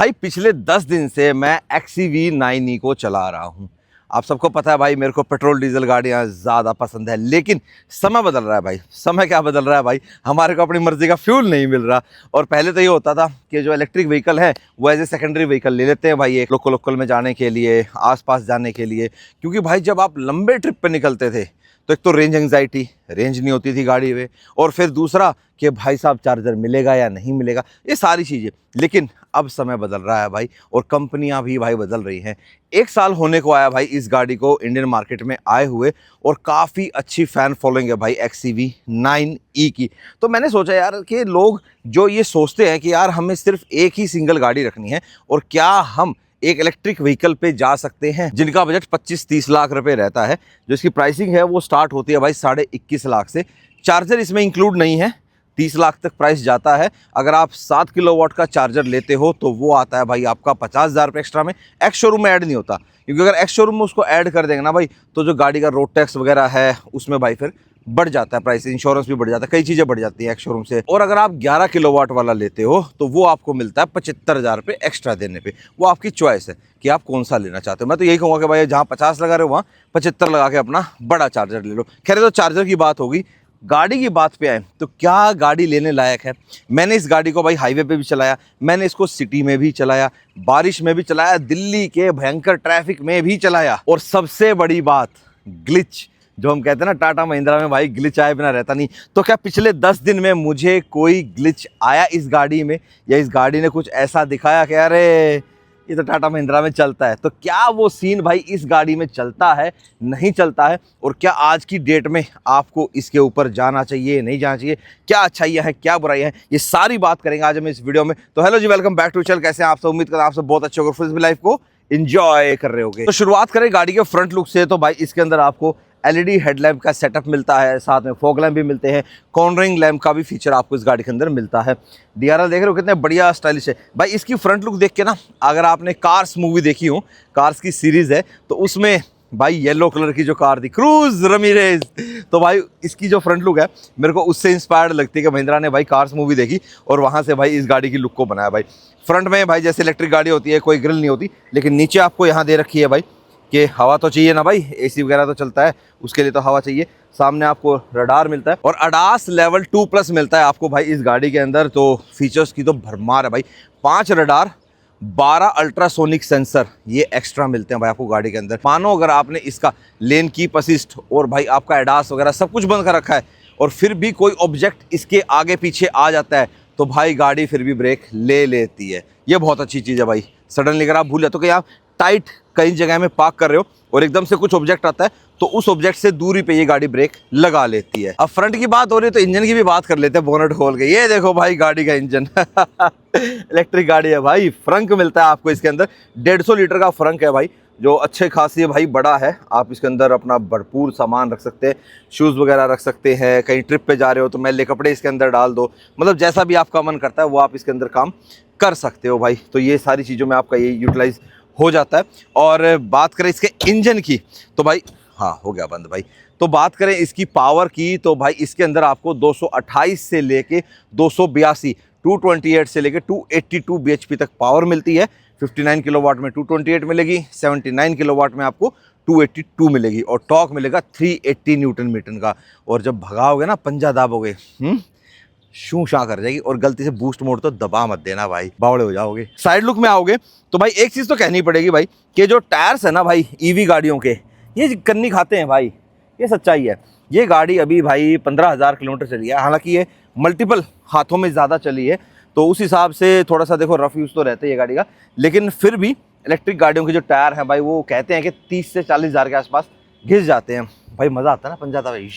भाई पिछले 10 दिन से मैं XCV9e को चला रहा हूँ। आप सबको पता है भाई मेरे को पेट्रोल डीजल गाड़ियाँ ज़्यादा पसंद है, लेकिन समय बदल रहा है भाई। समय क्या बदल रहा है भाई, हमारे को अपनी मर्जी का फ्यूल नहीं मिल रहा। और पहले तो ये होता था कि जो इलेक्ट्रिक व्हीकल है वो एज ए सेकेंडरी व्हीकल ले लेते हैं भाई, एक लोकल में जाने के लिए, आसपास जाने के लिए। क्योंकि भाई जब आप लंबे ट्रिप पे निकलते थे तो एक तो रेंज एंग्जाइटी, रेंज नहीं होती थी गाड़ी में, और फिर दूसरा कि भाई साहब चार्जर मिलेगा या नहीं मिलेगा, ये सारी चीज़ें। लेकिन अब समय बदल रहा है भाई, और कंपनियां भी भाई बदल रही हैं। 1 साल होने को आया भाई इस गाड़ी को इंडियन मार्केट में आए हुए, और काफ़ी अच्छी फ़ैन फॉलोइंग है भाई XCV9e की। तो मैंने सोचा यार कि लोग जो ये सोचते हैं कि यार हमें सिर्फ एक ही सिंगल गाड़ी रखनी है, और क्या हम एक इलेक्ट्रिक व्हीकल पे जा सकते हैं जिनका बजट 25-30 लाख रुपए रहता है। जो इसकी प्राइसिंग है वो स्टार्ट होती है भाई 21.5 लाख से। चार्जर इसमें इंक्लूड नहीं है, 30 लाख तक प्राइस जाता है। अगर आप 7 किलोवाट का चार्जर लेते हो तो वो आता है भाई आपका 50,000 रुपये एक्स्ट्रा में। एक्स शोरूम में ऐड नहीं होता, क्योंकि अगर एक्स शोरूम में उसको ऐड कर देंगे ना भाई, तो जो गाड़ी का रोड टैक्स वगैरह है उसमें भाई फिर बढ़ जाता है प्राइस, इंश्योरेंस भी बढ़ जाता है, कई चीज़ें बढ़ जाती हैं एक्स शोरूम से। और अगर आप 11 किलोवाट वाला लेते हो तो वो आपको मिलता है 75,000 रुपये एक्स्ट्रा देने पे। वो आपकी चॉइस है कि आप कौन सा लेना चाहते हो। मैं तो यही कहूँगा कि भाई जहाँ 50 लगा रहे हो वहाँ 75 लगा के अपना बड़ा चार्जर ले लो। खैर तो चार्जर की बात होगी, गाड़ी की बात पे आए तो क्या गाड़ी लेने लायक है। मैंने इस गाड़ी को भाई हाईवे पे भी चलाया, मैंने इसको सिटी में भी चलाया, बारिश में भी चलाया, दिल्ली के भयंकर ट्रैफिक में भी चलाया। और सबसे बड़ी बात, ग्लिच, जो हम कहते हैं ना टाटा महिंद्रा में भाई ग्लिच आए बिना रहता नहीं। तो क्या पिछले 10 दिन में मुझे कोई ग्लिच आया इस गाड़ी में, या इस गाड़ी ने कुछ ऐसा दिखाया कि अरे ये तो टाटा महिंद्रा में चलता है? तो क्या वो सीन भाई इस गाड़ी में चलता है, नहीं चलता है? और क्या आज की डेट में आपको इसके ऊपर जाना चाहिए, नहीं जाना चाहिए, क्या अच्छाइयाँ हैं, क्या बुराइयाँ हैं, ये सारी बात करेंगे आज हम इस वीडियो में। तो hello ji, welcome back to channel. कैसे हैं आप सब? उम्मीद करता हूं आप सब बहुत अच्छे होंगे, फिर भी लाइफ को एंजॉय कर रहे होंगे। तो शुरुआत करें गाड़ी के फ्रंट लुक से। तो भाई इसके अंदर आपको LED हेडलैम्प का सेटअप मिलता है, साथ में फॉग लैम्प भी मिलते हैं, कॉर्नरिंग लैम्प का भी फीचर आपको इस गाड़ी के अंदर मिलता है। DRL देख रहे हो कितने बढ़िया स्टाइलिश है भाई। इसकी फ्रंट लुक देख के ना, अगर आपने कार्स मूवी देखी हो, कार्स की सीरीज़ है, तो उसमें भाई येलो कलर की जो कार थी क्रूज रमीरेज, तो भाई इसकी जो फ्रंट लुक है मेरे को उससे इंस्पायर्ड लगती है कि महिंद्रा ने भाई कार्स मूवी देखी और वहाँ से भाई इस गाड़ी की लुक को बनाया भाई। फ्रंट में भाई जैसे इलेक्ट्रिक गाड़ी होती है कोई ग्रिल नहीं होती, लेकिन नीचे आपको यहाँ दे रखी है भाई कि हवा तो चाहिए ना भाई, AC वगैरह तो चलता है, उसके लिए तो हवा चाहिए। सामने आपको रडार मिलता है और ADAS लेवल 2+ मिलता है आपको भाई इस गाड़ी के अंदर। तो फीचर्स की तो भरमार है भाई। 5 रडार, 12 अल्ट्रासोनिक सेंसर, ये एक्स्ट्रा मिलते हैं भाई आपको गाड़ी के अंदर। मानो अगर आपने इसका लेन कीप असिस्ट और भाई आपका ADAS वगैरह सब कुछ बंद कर रखा है, और फिर भी कोई ऑब्जेक्ट इसके आगे पीछे आ जाता है, तो भाई गाड़ी फिर भी ब्रेक ले लेती है। ये बहुत अच्छी चीज़ है भाई। सडनली अगर आप भूल जाते हो कि आप टाइट कई जगह में पार्क कर रहे हो और एकदम से कुछ ऑब्जेक्ट आता है, तो उस ऑब्जेक्ट से दूरी पे ये गाड़ी ब्रेक लगा लेती है। अब फ्रंट की बात हो रही है तो इंजन की भी बात कर लेते हैं, बोनट खोल के। ये देखो भाई गाड़ी का इंजन इलेक्ट्रिक गाड़ी है भाई। फ्रंक मिलता है आपको इसके अंदर, 150 लीटर का फ्रंक है भाई, जो अच्छे खासी भाई बड़ा है। आप इसके अंदर अपना भरपूर सामान रख सकते हैं, शूज़ वगैरह रख सकते हैं, कहीं ट्रिप पे जा रहे हो तो मैले कपड़े इसके अंदर डाल दो, मतलब जैसा भी आपका मन करता है वो आप इसके अंदर काम कर सकते हो भाई। तो ये सारी चीज़ों में आपका ये यूटिलाइज हो जाता है। और बात करें इसके इंजन की तो भाई, हाँ हो गया बंद भाई। तो बात करें इसकी पावर की तो भाई इसके अंदर आपको 228 से लेके 282, 228 से लेके 282 bhp तक पावर मिलती है। 59 किलोवाट में 228 मिलेगी, 79 किलोवाट में आपको 282 मिलेगी, और टॉर्क मिलेगा 380 न्यूटन मीटर का। और जब भगाओगे ना, पंजा दाबोगे, शू शा कर जाएगी। और गलती से बूस्ट मोड तो दबा मत देना भाई, बावड़े हो जाओगे। साइड लुक में आओगे तो भाई एक चीज़ तो कहनी पड़ेगी भाई कि जो टायर्स है ना भाई EV गाड़ियों के, ये कन्नी खाते हैं भाई, ये सच्चाई है। ये गाड़ी अभी भाई 15,000 किलोमीटर चली है, हालांकि ये मल्टीपल हाथों में ज़्यादा चली है, तो उस हिसाब से थोड़ा सा देखो रफ यूज़ तो रहता है ये गाड़ी का। लेकिन फिर भी इलेक्ट्रिक गाड़ियों के जो टायर हैं भाई, वो कहते हैं कि 30 से 40 हज़ार के आसपास घिस जाते हैं भाई। मज़ा आता है ना पंजा था भाई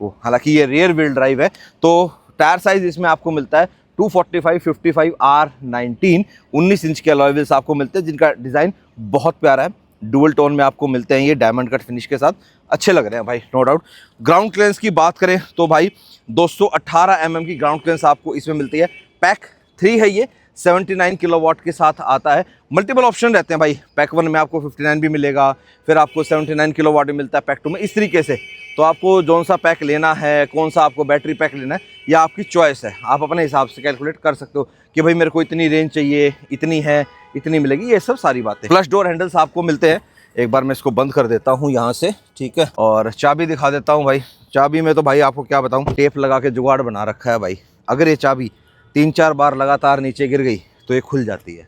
वो। हालांकि ये रियर व्हील ड्राइव है, तो टायर साइज इसमें आपको मिलता है 245 55 R19, 19 इंच के अलॉय व्हील्स आपको मिलते हैं, जिनका डिज़ाइन बहुत प्यारा है। डुअल टोन में आपको मिलते हैं, ये डायमंड कट फिनिश के साथ अच्छे लग रहे हैं भाई, नो डाउट। ग्राउंड क्लियरेंस की बात करें तो भाई 218 mm की ग्राउंड क्लियरेंस आपको इसमें मिलती है। पैक 3 है ये, 79 किलोवाट के साथ आता है। मल्टीपल ऑप्शन रहते हैं भाई, पैक 1 में आपको 59 भी मिलेगा, फिर आपको 79 किलोवाट भी मिलता है पैक 2 में, इस तरीके से। तो आपको कौन सा पैक लेना है, कौन सा आपको बैटरी पैक लेना है, यह आपकी चॉइस है। आप अपने हिसाब से कैलकुलेट कर सकते हो कि भाई मेरे को इतनी रेंज चाहिए, इतनी है, इतनी मिलेगी, ये सब सारी बातें। फ्लश डोर हैंडल्स आपको मिलते हैं। एक बार मैं इसको बंद कर देता हूँ यहाँ से, ठीक है, और चाबी दिखा देता हूँ भाई। चाबी में तो भाई आपको क्या बताऊँ, टेप लगा के जुगाड़ बना रखा है भाई। अगर ये चाबी 3-4 बार लगातार नीचे गिर गई तो ये खुल जाती है,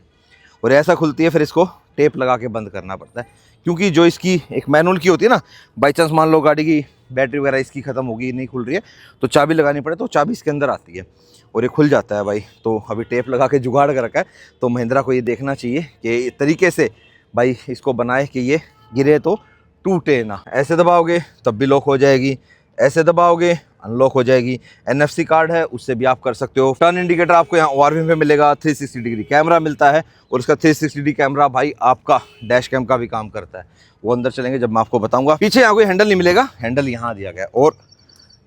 और ऐसा खुलती है, फिर इसको टेप लगा के बंद करना पड़ता है, क्योंकि जो इसकी एक मैनुअल की होती है ना, बाई चांस मान लो गाड़ी की बैटरी वगैरह इसकी ख़त्म होगी, नहीं खुल रही है, तो चाबी लगानी पड़े, तो चाबी इसके अंदर आती है और ये खुल जाता है भाई। तो अभी टेप लगा के जुगाड़ कर रखा है, तो महिंद्रा को ये देखना चाहिए कि इस तरीके से भाई इसको बनाए कि ये गिरे तो टूटे ना। ऐसे दबाओगे तब भी लॉक हो जाएगी, ऐसे दबाओगे अनलॉक हो जाएगी। NFC कार्ड है, उससे भी आप कर सकते हो। टर्न इंडिकेटर आपको यहाँ ORV में मिलेगा। 360 डिग्री कैमरा मिलता है, और उसका 360 डिग्री कैमरा भाई आपका डैश कैम का भी काम करता है। वो अंदर चलेंगे जब मैं आपको बताऊंगा। पीछे यहाँ कोई हैंडल नहीं मिलेगा, हैंडल यहाँ दिया गया है, और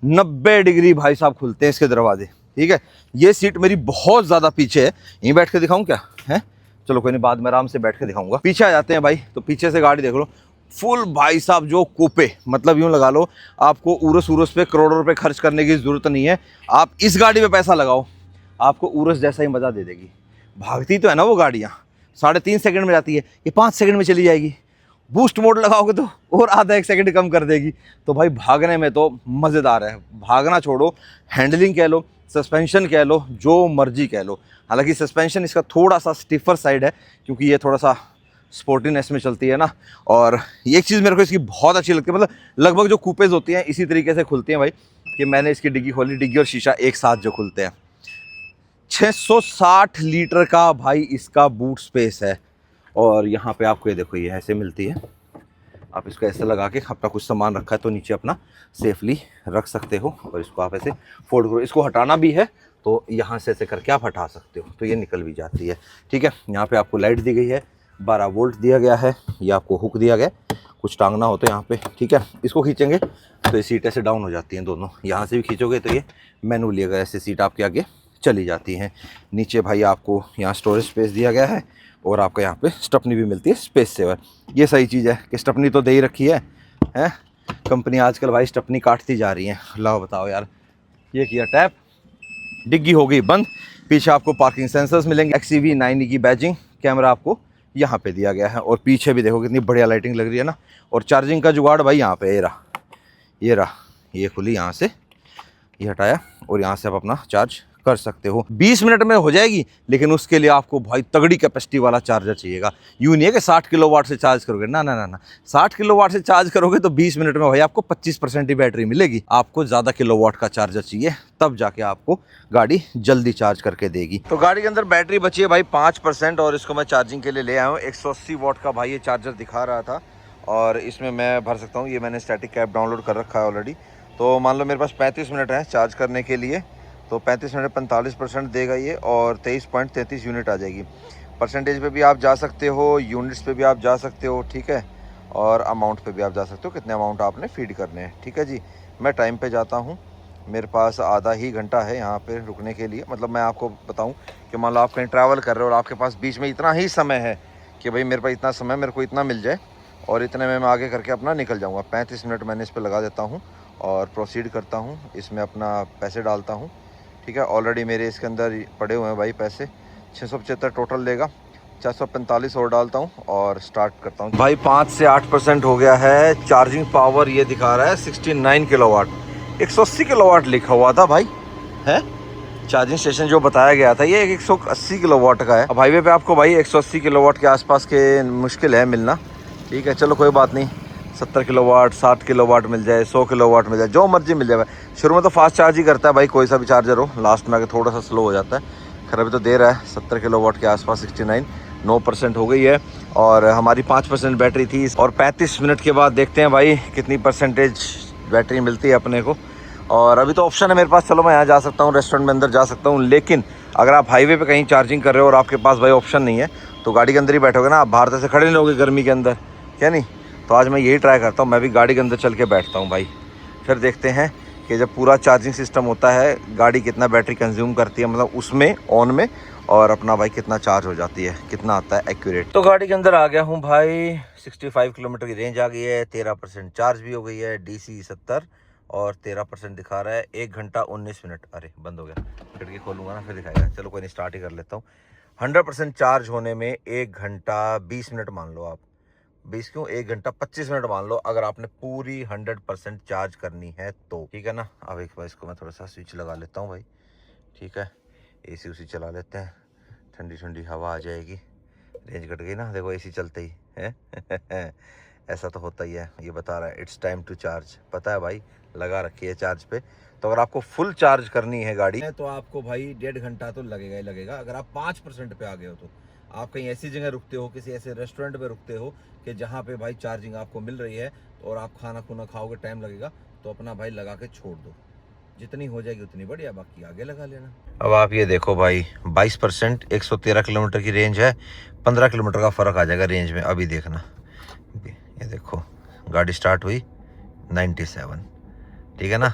90 डिग्री भाई साहब खुलते हैं इसके दरवाजे, ठीक है। ये सीट मेरी बहुत ज़्यादा पीछे है, यहीं बैठ के दिखाऊँ क्या है? चलो कोई नहीं, बाद में आराम से बैठ के दिखाऊंगा। पीछे आ जाते हैं भाई, तो पीछे से गाड़ी देख लो, फुल भाई साहब जो कूपे, मतलब यूँ लगा लो आपको उरस उरस पे करोड़ों रुपए खर्च करने की ज़रूरत नहीं है। आप इस गाड़ी पे पैसा लगाओ, आपको उरस जैसा ही मज़ा दे देगी। भागती तो है ना वो गाड़ियाँ, 3.5 सेकंड में जाती है, ये 5 सेकंड में चली जाएगी। बूस्ट मोड लगाओगे तो और आधा 1 सेकंड कम कर देगी। तो भाई भागने में तो मज़ेदार है। भागना छोड़ो, हैंडलिंग कह लो, सस्पेंशन कह लो, जो मर्जी कह लो। हालांकि सस्पेंशन इसका थोड़ा सा स्टिफर साइड है, क्योंकि ये थोड़ा सा स्पोर्टीनेस में चलती है ना। और एक चीज़ मेरे को इसकी बहुत अच्छी लगती है, मतलब लगभग जो कूपेज होती हैं इसी तरीके से खुलती हैं भाई, कि मैंने इसकी डिग्गी खोली, डिग्गी और शीशा एक साथ जो खुलते हैं। 660 लीटर का भाई इसका बूट स्पेस है। और यहाँ पे आपको ये देखो, ये ऐसे मिलती है, आप इसको ऐसे लगा के अपना कुछ सामान रखा है तो नीचे अपना सेफली रख सकते हो, और इसको आप ऐसे फोल्ड करो। इसको हटाना भी है तो यहाँ से ऐसे करके आप हटा सकते हो, तो ये निकल भी जाती है, ठीक है। यहाँ पे आपको लाइट दी गई है, 12 वोल्ट दिया गया है, ये आपको हुक दिया गया, कुछ टांगना हो तो यहाँ पे, ठीक है। इसको खींचेंगे तो ये सीट ऐसे डाउन हो जाती हैं दोनों, यहाँ से भी खींचोगे तो ये मैनुअली अगर ऐसे सीट आपके आगे चली जाती हैं। नीचे भाई आपको यहाँ स्टोरेज स्पेस दिया गया है, और आपको यहाँ पे स्टपनी भी मिलती है, स्पेस सेवर। ये सही चीज़ है कि स्टपनी तो दे ही रखी है, हैं। कंपनी आजकल भाई स्टपनी काटती जा रही है। लाओ बताओ यार, ये किया टैप, डिग्गी हो गई बंद। पीछे आपको पार्किंग सेंसर्स मिलेंगे, XCV 9E की बैजिंग, कैमरा आपको यहाँ पे दिया गया है, और पीछे भी देखो कितनी बढ़िया लाइटिंग लग रही है ना। और चार्जिंग का जुगाड़ भाई यहाँ पे, ये रहा, ये खुली यहाँ से, ये हटाया, और यहाँ से आप अपना चार्ज कर सकते हो। 20 मिनट में हो जाएगी, लेकिन उसके लिए आपको भाई तगड़ी कैपेसिटी वाला चार्जर चाहिएगा। यूँ नहीं है कि 60 किलोवाट से चार्ज करोगे, ना ना ना ना, 60 किलोवाट से चार्ज करोगे तो 20 मिनट में भाई आपको 25% ही बैटरी मिलेगी। आपको ज़्यादा किलोवाट का चार्जर चाहिए, तब जाके आपको गाड़ी जल्दी चार्ज करके देगी। तो गाड़ी के अंदर बैटरी बची है भाई 5%, और इसको मैं चार्जिंग के लिए ले आया हूँ। 180 वाट का भाई ये चार्जर दिखा रहा था, और इसमें मैं भर सकता हूँ। ये मैंने स्टैटिक कैप डाउनलोड कर रखा है ऑलरेडी। तो मान लो मेरे पास 35 मिनट है चार्ज करने के लिए, तो 35 मिनट 45% देगा ये, और 23.33 यूनिट आ जाएगी। परसेंटेज पे भी आप जा सकते हो, यूनिट्स पे भी आप जा सकते हो, ठीक है, और अमाउंट पे भी आप जा सकते हो, कितने अमाउंट आपने फीड करने हैं, ठीक है जी। मैं टाइम पे जाता हूँ, मेरे पास आधा ही घंटा है यहाँ पे रुकने के लिए। मतलब मैं आपको बताऊँ कि मान लो आप कहीं ट्रैवल कर रहे हो और आपके पास बीच में इतना ही समय है कि भाई मेरे पास इतना समय, मेरे को इतना मिल जाए, और इतने में मैं आगे करके अपना निकल जाऊँगा। 35 मिनट मैंने इस पर लगा देता हूँ और प्रोसीड करता हूँ। इसमें अपना पैसे डालता हूँ, ठीक है। ऑलरेडी मेरे इसके अंदर पड़े हुए हैं भाई पैसे, 675 टोटल लेगा, 445 और डालता हूँ और स्टार्ट करता हूँ भाई। 5 से 8% हो गया है। चार्जिंग पावर ये दिखा रहा है 69 किलोवाट, 180 किलोवाट लिखा हुआ था भाई, है चार्जिंग स्टेशन जो बताया गया था ये 180 किलोवाट का है। अब हाईवे पे आपको भाई 180 किलोवाट के आसपास के मुश्किल है मिलना, ठीक है। चलो कोई बात नहीं, 70 किलोवाट 60 किलोवाट मिल जाए, 100 किलोवाट मिल जाए, जो मर्जी मिल जाए। शुरू में तो फास्ट चार्ज ही करता है भाई कोई सा भी चार्जर हो, लास्ट में आके थोड़ा सा स्लो हो जाता है। खैर अभी तो दे रहा है 70 किलोवाट के आसपास, 69, 9% हो गई है, और हमारी 5% बैटरी थी। और 35 मिनट के बाद देखते हैं भाई कितनी परसेंटेज बैटरी मिलती है अपने को। और अभी तो ऑप्शन है मेरे पास, चलो मैं यहाँ जा सकता हूँ, रेस्टोरेंट में अंदर जा सकता हूँ, लेकिन अगर आप हाईवे पे कहीं चार्जिंग कर रहे हो और आपके पास भाई ऑप्शन नहीं है, तो गाड़ी के अंदर ही बैठोगे ना, आप बाहर से खड़े नहीं रहोगे गर्मी के अंदर, क्या नहीं। तो आज मैं यही ट्राई करता हूँ, मैं भी गाड़ी के अंदर चल के बैठता हूँ भाई, फिर देखते हैं कि जब पूरा चार्जिंग सिस्टम होता है गाड़ी कितना बैटरी कंज्यूम करती है, मतलब उसमें ऑन में, और अपना भाई कितना चार्ज हो जाती है, कितना आता है एक्यूरेट। तो गाड़ी के अंदर आ गया हूँ भाई, 65 किलोमीटर की रेंज आ गई है, 13% चार्ज भी हो गई है, DC 70 और 13% दिखा रहा है। 1 घंटा 19 मिनट। अरे बंद हो गया, खिड़की खोलूंगा ना फिर दिखाएगा। चलो कोई नहीं, स्टार्ट ही कर लेता हूँ। 100% चार्ज होने में 1 घंटा 20 मिनट मान लो आप, 20 क्यों, 1 घंटा 25 मिनट मान लो, अगर आपने पूरी 100% चार्ज करनी है तो, ठीक है ना। अब एक बार इसको मैं थोड़ा सा स्विच लगा लेता हूँ भाई, ठीक है। AC उसी चला लेते हैं, ठंडी ठंडी हवा आ जाएगी। रेंज कट गई ना, देखो AC चलते ही है ऐसा तो होता ही है। ये बता रहा है इट्स टाइम टू चार्ज, पता है भाई, लगा रखी है चार्ज पे। तो अगर आपको फुल चार्ज करनी है गाड़ी तो आपको भाई 1.5 घंटा तो लगेगा ही लगेगा। अगर आप 5% पे आ गए हो तो आप कहीं ऐसी जगह रुकते हो, किसी ऐसे रेस्टोरेंट पे रुकते हो कि जहाँ पे भाई चार्जिंग आपको मिल रही है और आप खाना खुना खाओगे, टाइम लगेगा, तो अपना भाई लगा के छोड़ दो, जितनी हो जाएगी उतनी बढ़िया, बाकी आगे लगा लेना। अब आप ये देखो भाई, 22%, 113 किलोमीटर की रेंज है, 15 किलोमीटर का फ़र्क आ जाएगा रेंज में। अभी देखना, ये देखो गाड़ी स्टार्ट हुई 97, ठीक है ना।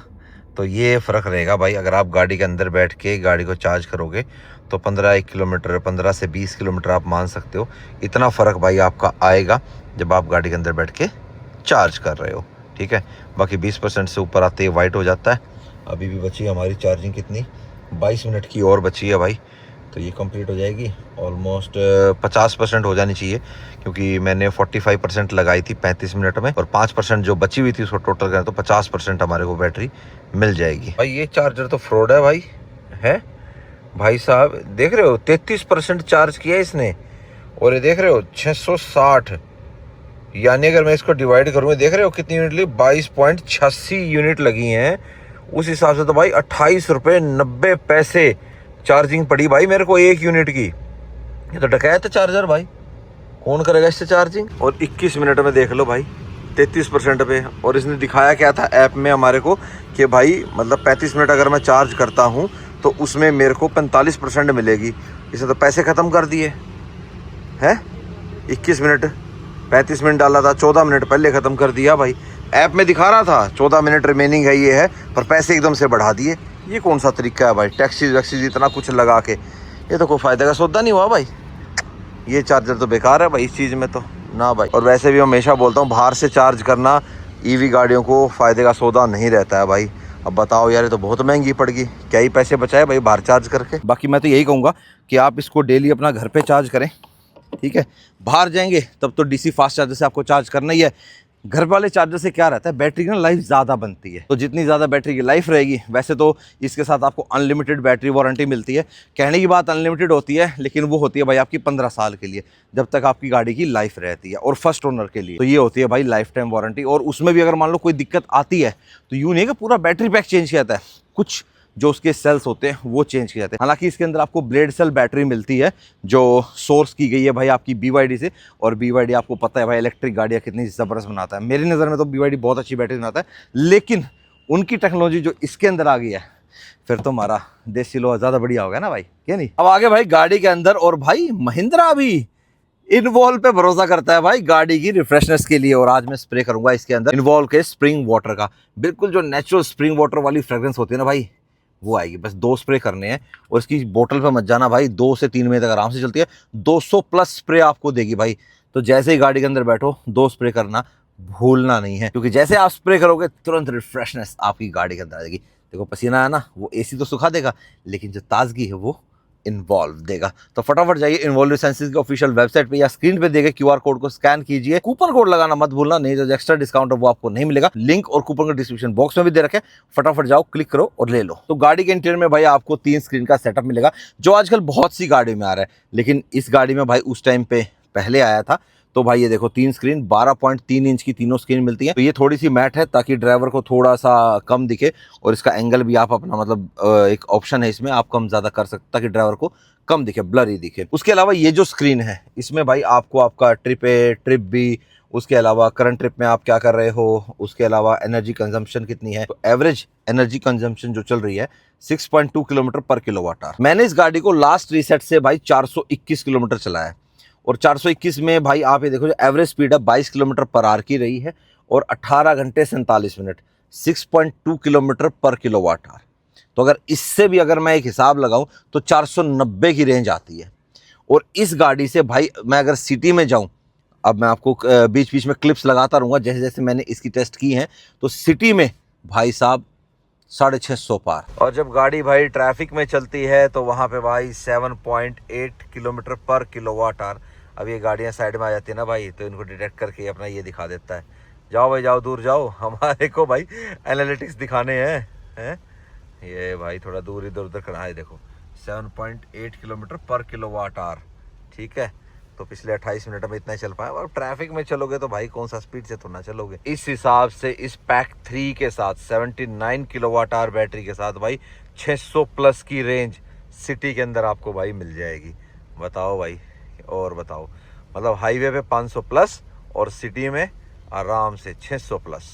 तो ये फ़र्क रहेगा भाई, अगर आप गाड़ी के अंदर बैठ के गाड़ी को चार्ज करोगे तो 15 किलोमीटर, 15 से 20 किलोमीटर आप मान सकते हो। इतना फ़र्क भाई आपका आएगा जब आप गाड़ी के अंदर बैठ के चार्ज कर रहे हो, ठीक है। बाकी 20% से ऊपर आते ही वाइट हो जाता है। अभी भी बची है हमारी चार्जिंग, कितनी, 22 मिनट की और बची है भाई, तो ये कंप्लीट हो जाएगी। ऑलमोस्ट 50% हो जानी चाहिए, क्योंकि मैंने 45% लगाई थी 35 मिनट में, और 5% जो बची हुई थी उसको टोटल करें तो 50% हमारे को बैटरी मिल जाएगी। भाई ये चार्जर तो फ्रॉड है भाई, है भाई साहब, देख रहे हो 33% चार्ज किया इसने, और ये देख रहे हो 660, यानी अगर मैं इसको डिवाइड करूँ, देख रहे हो कितनी यूनिट ली, 22.86 यूनिट लगी हैं। उस हिसाब से तो भाई 28 रुपये 90 पैसे चार्जिंग पड़ी भाई मेरे को 1 यूनिट की। ये तो डकैत है चार्जर भाई, कौन करेगा इससे चार्जिंग। और 21 मिनट में देख लो भाई 33% पे, और इसने दिखाया क्या था ऐप में हमारे को कि भाई मतलब 35 मिनट अगर मैं चार्ज करता हूँ तो उसमें मेरे को 45% मिलेगी। इसने तो पैसे ख़त्म कर दिए हैं। 21 मिनट 35 मिनट डाला था, 14 मिनट पहले ख़त्म कर दिया भाई। ऐप में दिखा रहा था 14 मिनट रिमेनिंग है, ये है, पर पैसे एकदम से बढ़ा दिए। ये कौन सा तरीका है भाई, टैक्सीज वैक्सीज इतना कुछ लगा के, ये तो कोई फ़ायदे का सौदा नहीं हुआ भाई। ये चार्जर तो बेकार है भाई इस चीज़ में तो ना भाई। और वैसे भी हमेशा बोलता हूँ, बाहर से चार्ज करना EV गाड़ियों को फ़ायदे का सौदा नहीं रहता है भाई। अब बताओ यार, ये तो बहुत महंगी पड़ गई, क्या ही पैसे बचाए भाई बाहर चार्ज करके। बाकी मैं तो यही कहूँगा कि आप इसको डेली अपना घर पे चार्ज करें, ठीक है। बाहर जाएंगे तब तो DC फास्ट चार्जर से आपको चार्ज करना ही है। घर वाले चार्जर से क्या रहता है, बैटरी की ना लाइफ ज़्यादा बनती है, तो जितनी ज़्यादा बैटरी की लाइफ रहेगी, वैसे तो इसके साथ आपको अनलिमिटेड बैटरी वारंटी मिलती है। कहने की बात अनलिमिटेड होती है, लेकिन वो होती है भाई आपकी 15 साल के लिए, जब तक आपकी गाड़ी की लाइफ रहती है। और फर्स्ट ओनर के लिए तो ये होती है भाई लाइफ टाइम वारंटी। और उसमें भी अगर मान लो कोई दिक्कत आती है तो यूँ नहीं कि पूरा बैटरी पैक चेंज किया जाता है, कुछ जो उसके सेल्स होते हैं वो चेंज किए जाते हैं। हालांकि इसके अंदर आपको ब्लेड सेल बैटरी मिलती है जो सोर्स की गई है भाई आपकी BYD से। और BYD आपको पता है भाई इलेक्ट्रिक गाड़ियाँ कितनी ज़बरदस्त बनाता है। मेरी नज़र में तो BYD बहुत अच्छी बैटरी बनाता है, लेकिन उनकी टेक्नोलॉजी जो इसके अंदर आ गई है, फिर तो हमारा देसी लोहा ज़्यादा बढ़िया होगा ना भाई, क्या नहीं। अब आगे भाई गाड़ी के अंदर, और भाई महिंद्रा भी इन्वॉल्व पे भरोसा करता है भाई गाड़ी की रिफ्रेशनेस के लिए। और आज मैं स्प्रे करूंगा इसके अंदर इन्वॉल्व के स्प्रिंग वाटर का, बिल्कुल जो नेचुरल स्प्रिंग वाटर वाली फ्रेग्रेंस होती है ना भाई, वो आएगी। बस 2 स्प्रे करने हैं, और इसकी बोतल पे मत जाना भाई, 2 से 3 महीने तक आराम से चलती है। 200 प्लस स्प्रे आपको देगी भाई। तो जैसे ही गाड़ी के अंदर बैठो 2 स्प्रे करना भूलना नहीं है, क्योंकि जैसे आप स्प्रे करोगे तुरंत रिफ्रेशनेस आपकी गाड़ी के अंदर आ जाएगी। देखो पसीना है ना, वो AC तो सुखा देगा, लेकिन जो ताजगी है वो इन्वॉल्व देगा। तो फटाफट जाइए इन्वॉल्व एसेंशियल्स की ऑफिशियल वेबसाइट पे, या स्क्रीन पे देखे QR कोड को स्कैन कीजिए, कूपन कोड लगाना मत भूलना, नहीं तो जो एक्स्ट्रा डिस्काउंट है वो आपको नहीं मिलेगा। लिंक और कूपन का डिस्क्रिप्शन बॉक्स में भी दे रखे, फटाफट जाओ क्लिक करो और ले लो। तो गाड़ी के इंटीरियर में भाई आपको 3 स्क्रीन का सेटअप मिलेगा, जो आजकल बहुत सी गाड़ी में आ रहा है, लेकिन इस गाड़ी में भाई उस टाइम पे पहले आया था। तो भाई ये देखो 3 स्क्रीन 12.3 इंच की तीनों स्क्रीन मिलती है। तो ये थोड़ी सी मैट है ताकि ड्राइवर को थोड़ा सा कम दिखे, और इसका एंगल भी आप अपना मतलब एक ऑप्शन है इसमें, आप कम ज़्यादा कर सकते ताकि ड्राइवर को कम दिखे, ब्लरी दिखे। उसके अलावा ये जो स्क्रीन है इसमें भाई आपको आपका ट्रिप भी, उसके अलावा करंट ट्रिप में आप क्या कर रहे हो, उसके अलावा एनर्जी कंजम्पशन कितनी है। तो एवरेज एनर्जी कंजम्पशन जो चल रही है 6.2 किलोमीटर पर किलोवाट आवर। मैंने इस गाड़ी को लास्ट रीसेट से भाई 421 किलोमीटर चलाया, और 421 में भाई आप ये देखो जो एवरेज स्पीड है 22 किलोमीटर पर आवर की रही है, और 18 घंटे 47 मिनट, 6.2 किलोमीटर पर किलोवाट आवर। तो अगर इससे भी अगर मैं एक हिसाब लगाऊं तो 490 की रेंज आती है। और इस गाड़ी से भाई मैं अगर सिटी में जाऊं, अब मैं आपको बीच बीच में क्लिप्स लगाता रहूंगा जैसे जैसे मैंने इसकी टेस्ट की हैं, तो सिटी में भाई साहब 650 पार। और जब गाड़ी भाई ट्रैफिक में चलती है तो वहाँ पे भाई 7.8 किलोमीटर पर किलोवाट आवर। अब ये गाड़ियाँ साइड में आ जाती है ना भाई, तो इनको डिटेक्ट करके अपना ये दिखा देता है, जाओ भाई जाओ, दूर जाओ, हमारे को भाई एनालिटिक्स दिखाने हैं। ये भाई थोड़ा दूर इधर उधर करना है, देखो 7.8 किलोमीटर पर किलोवाट आवर, ठीक है। तो पिछले 28 मिनट में इतना ही चल पाया। और ट्रैफिक में चलोगे तो भाई कौन सा स्पीड से तो ना चलोगे। इस हिसाब से इस पैक 3 के साथ 79 किलोवाट आवर बैटरी के साथ भाई 600 प्लस की रेंज सिटी के अंदर आपको भाई मिल जाएगी। बताओ भाई, और बताओ, मतलब हाईवे पे 500 प्लस और सिटी में आराम से 600 प्लस।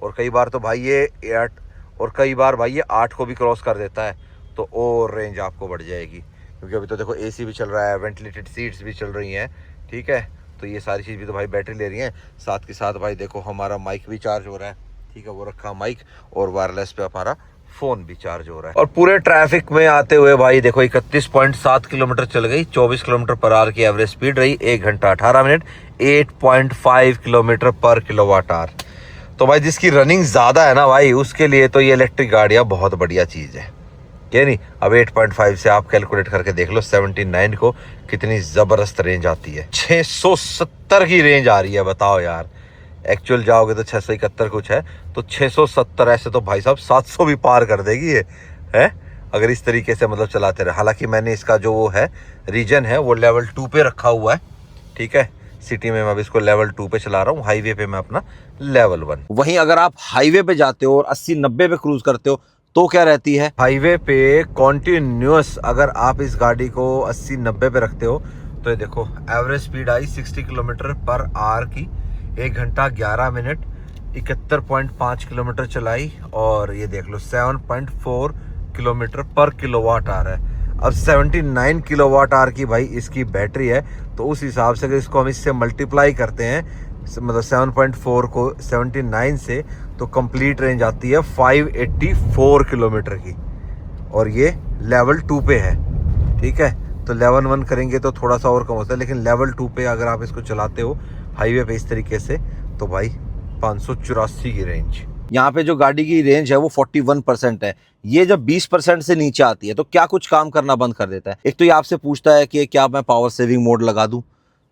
और कई बार तो भाई ये 8 और कई बार भाई ये 8 को भी क्रॉस कर देता है, तो और रेंज आपको बढ़ जाएगी। क्योंकि अभी तो देखो एसी भी चल रहा है, वेंटिलेटेड सीट्स भी चल रही हैं, ठीक है। तो ये सारी चीज़ भी तो भाई बैटरी ले रही हैं। साथ के साथ भाई देखो हमारा माइक भी चार्ज हो रहा है, ठीक है, वो रखा माइक, और वायरलेस पे हमारा फ़ोन भी चार्ज हो रहा है। और पूरे ट्रैफिक में आते हुए भाई देखो 31.7 किलोमीटर चल गई, 24 किलोमीटर पर आवर की एवरेज स्पीड रही, 1 घंटा 18 मिनट, 8.5 किलोमीटर पर किलोवाट आवर। तो भाई जिसकी रनिंग ज़्यादा है ना भाई, उसके लिए तो ये इलेक्ट्रिक गाड़ियाँ बहुत बढ़िया चीज़ है, क्या नहीं। अब 8.5 से आप कैलकुलेट करके देख लो 79 को कितनी ज़बरदस्त रेंज आती है। 670 की रेंज आ रही है, बताओ यार। एक्चुअल जाओगे तो 671 कुछ है, तो 670 ऐसे तो भाई साहब 700 भी पार कर देगी ये, है, अगर इस तरीके से मतलब चलाते रहे। हालांकि मैंने इसका जो वो है रीजन है वो लेवल 2 पे रखा हुआ है, ठीक है। सिटी में मैं अभी इसको लेवल 2 पे चला रहा हूँ, हाईवे पे मैं अपना लेवल 1। वहीं अगर आप हाईवे पे जाते हो और 80-90 पे क्रूज करते हो तो क्या रहती है, हाईवे पे कॉन्टिन्यूस अगर आप इस गाड़ी को 80-90 पे रखते हो तो ये देखो एवरेज स्पीड आई 60 किलोमीटर पर आवर की, 1 घंटा 11 मिनट, 71.5 किलोमीटर चलाई, और ये देख लो 7.4 किलोमीटर पर किलोवाट आवर है। अब 79 किलोवाट आवर की भाई इसकी बैटरी है, तो उस हिसाब से अगर इसको हम इससे मल्टीप्लाई करते हैं, मतलब 7.4 को 79 से, तो कंप्लीट रेंज आती है 584 किलोमीटर की, और ये लेवल 2 पे है, ठीक है। तो लेवल 1 करेंगे तो थोड़ा सा और कम होता है, लेकिन लेवल 2 पे अगर आप इसको चलाते हो हाईवे पे इस तरीके से, तो भाई 584 की रेंज। यहाँ पे जो गाड़ी की रेंज है वो 41% है। ये जब 20% से नीचे आती है तो क्या कुछ काम करना बंद कर देता है। एक तो ये आपसे पूछता है कि क्या मैं पावर सेविंग मोड लगा दूं,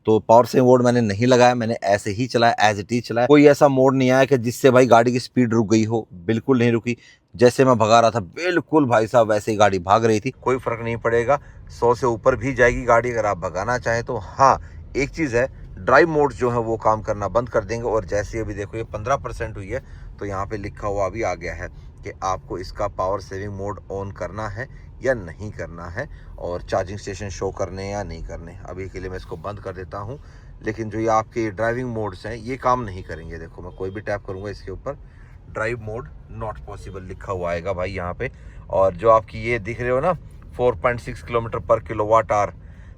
तो पावर सेविंग मोड मैंने नहीं लगाया, मैंने ऐसे ही चलाया, एज इट इज चलाया। कोई ऐसा मोड नहीं आया कि जिससे भाई गाड़ी की स्पीड रुक गई हो, बिल्कुल नहीं रुकी। जैसे मैं भगा रहा था बिल्कुल भाई साहब वैसे ही गाड़ी भाग रही थी, कोई फर्क नहीं पड़ेगा। 100 से ऊपर भी जाएगी गाड़ी अगर आप भगाना चाहें तो। हाँ, एक चीज़ है, ड्राइव मोड जो है वो काम करना बंद कर देंगे। और जैसे अभी देखो ये 15% हुई है, तो यहाँ पे लिखा हुआ भी आ गया है कि आपको इसका पावर सेविंग मोड ऑन करना है या नहीं करना है, और चार्जिंग स्टेशन शो करने या नहीं करने। अभी के लिए मैं इसको बंद कर देता हूँ। लेकिन जो ये आपके ड्राइविंग मोड्स हैं ये काम नहीं करेंगे। देखो मैं कोई भी टैप करूँगा इसके ऊपर, ड्राइव मोड नॉट पॉसिबल लिखा हुआ आएगा भाई यहाँ पे। और जो आपकी ये दिख रहे हो ना 4.6 किलोमीटर पर किलोवाट आवर,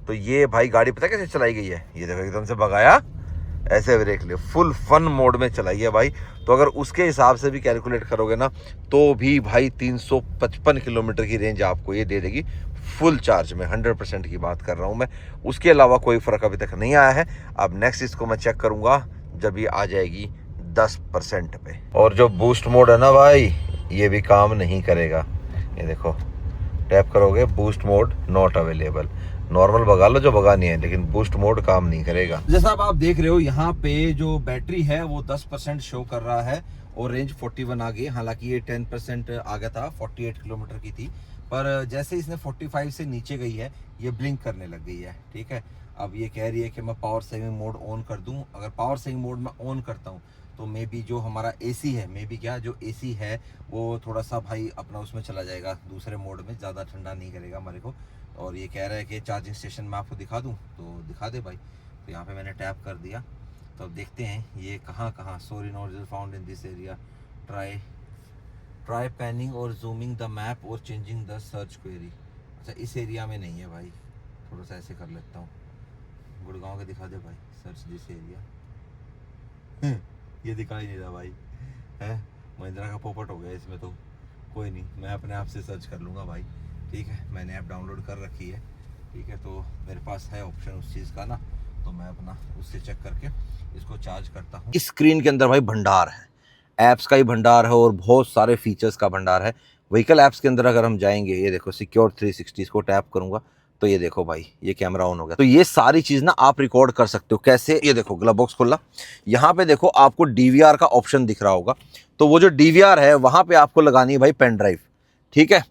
तो ये भाई गाड़ी पता कैसे चलाई गई है, ये देखो एकदम से भगाया, ऐसे ब्रेक ले, फुल फन मोड में चलाई है भाई। तो अगर उसके हिसाब से भी कैलकुलेट करोगे ना, तो भी भाई 355 किलोमीटर की रेंज आपको ये दे देगी फुल चार्ज में। 100% की बात कर रहा हूँ मैं, उसके अलावा कोई फ़र्क अभी तक नहीं आया है। अब नेक्स्ट इसको मैं चेक करूँगा जब ये आ जाएगी 10% पे। और जो बूस्ट मोड है ना भाई, ये भी काम नहीं करेगा। ये देखो टैप करोगे, boost mode not available. Normal भगा लो जो भगानी है, लेकिन बूस्ट मोड काम नहीं करेगा। जैसा आप देख रहे हो यहाँ पे जो बैटरी है वो 10% शो कर रहा है, और रेंज 41 आ गई। हालांकि ये 10% आ गया था, 48 किलोमीटर की थी, पर जैसे इसने 45 से नीचे गई है ये ब्लिंक करने लग गई है, ठीक है। अब ये कह रही है कि मैं पावर सेविंग मोड ऑन कर दूं। अगर पावर सेविंग मोड में ऑन करता हूं तो मे बी जो हमारा एसी है, मे बी क्या जो एसी है वो थोड़ा सा भाई अपना उसमें चला जाएगा, दूसरे मोड में, ज़्यादा ठंडा नहीं करेगा हमारे को। और ये कह रहा है कि चार्जिंग स्टेशन मैं आपको दिखा दूं, तो दिखा दे भाई। तो यहाँ पे मैंने टैप कर दिया, तो अब देखते हैं ये कहाँ sorry not found in this area, try panning और जूमिंग द मैप और चेंजिंग द सर्च क्वेरी। अच्छा इस एरिया में नहीं है भाई, थोड़ा सा ऐसे कर लेता हूँ, गुड़गांव के दिखा दे भाई, सर्च दिस एरिया। ये दिखा ही नहीं रहा भाई, है महिंद्रा का पोपट हो गया इसमें तो। कोई नहीं, मैं अपने आप से सर्च कर लूँगा भाई, ठीक है। मैंने ऐप डाउनलोड कर रखी है, ठीक है, तो मेरे पास है ऑप्शन उस चीज़ का ना, तो मैं अपना उससे चेक करके इसको चार्ज करता हूँ। इस स्क्रीन के अंदर भाई भंडार है, ऐप्स का ही भंडार है और बहुत सारे फीचर्स का भंडार है। व्हीकल ऐप्स के अंदर अगर हम जाएंगे, ये देखो सिक्योर 360, इसको टैप करूंगा तो ये देखो भाई ये कैमरा ऑन हो गया। तो ये सारी चीज़ ना आप रिकॉर्ड कर सकते हो। कैसे? ये देखो ग्लव बॉक्स खुला, यहाँ पे देखो आपको डीवीआर का ऑप्शन दिख रहा होगा, तो वो जो डीवीआर है वहाँ पे आपको लगानी है भाई पेन ड्राइव, ठीक है।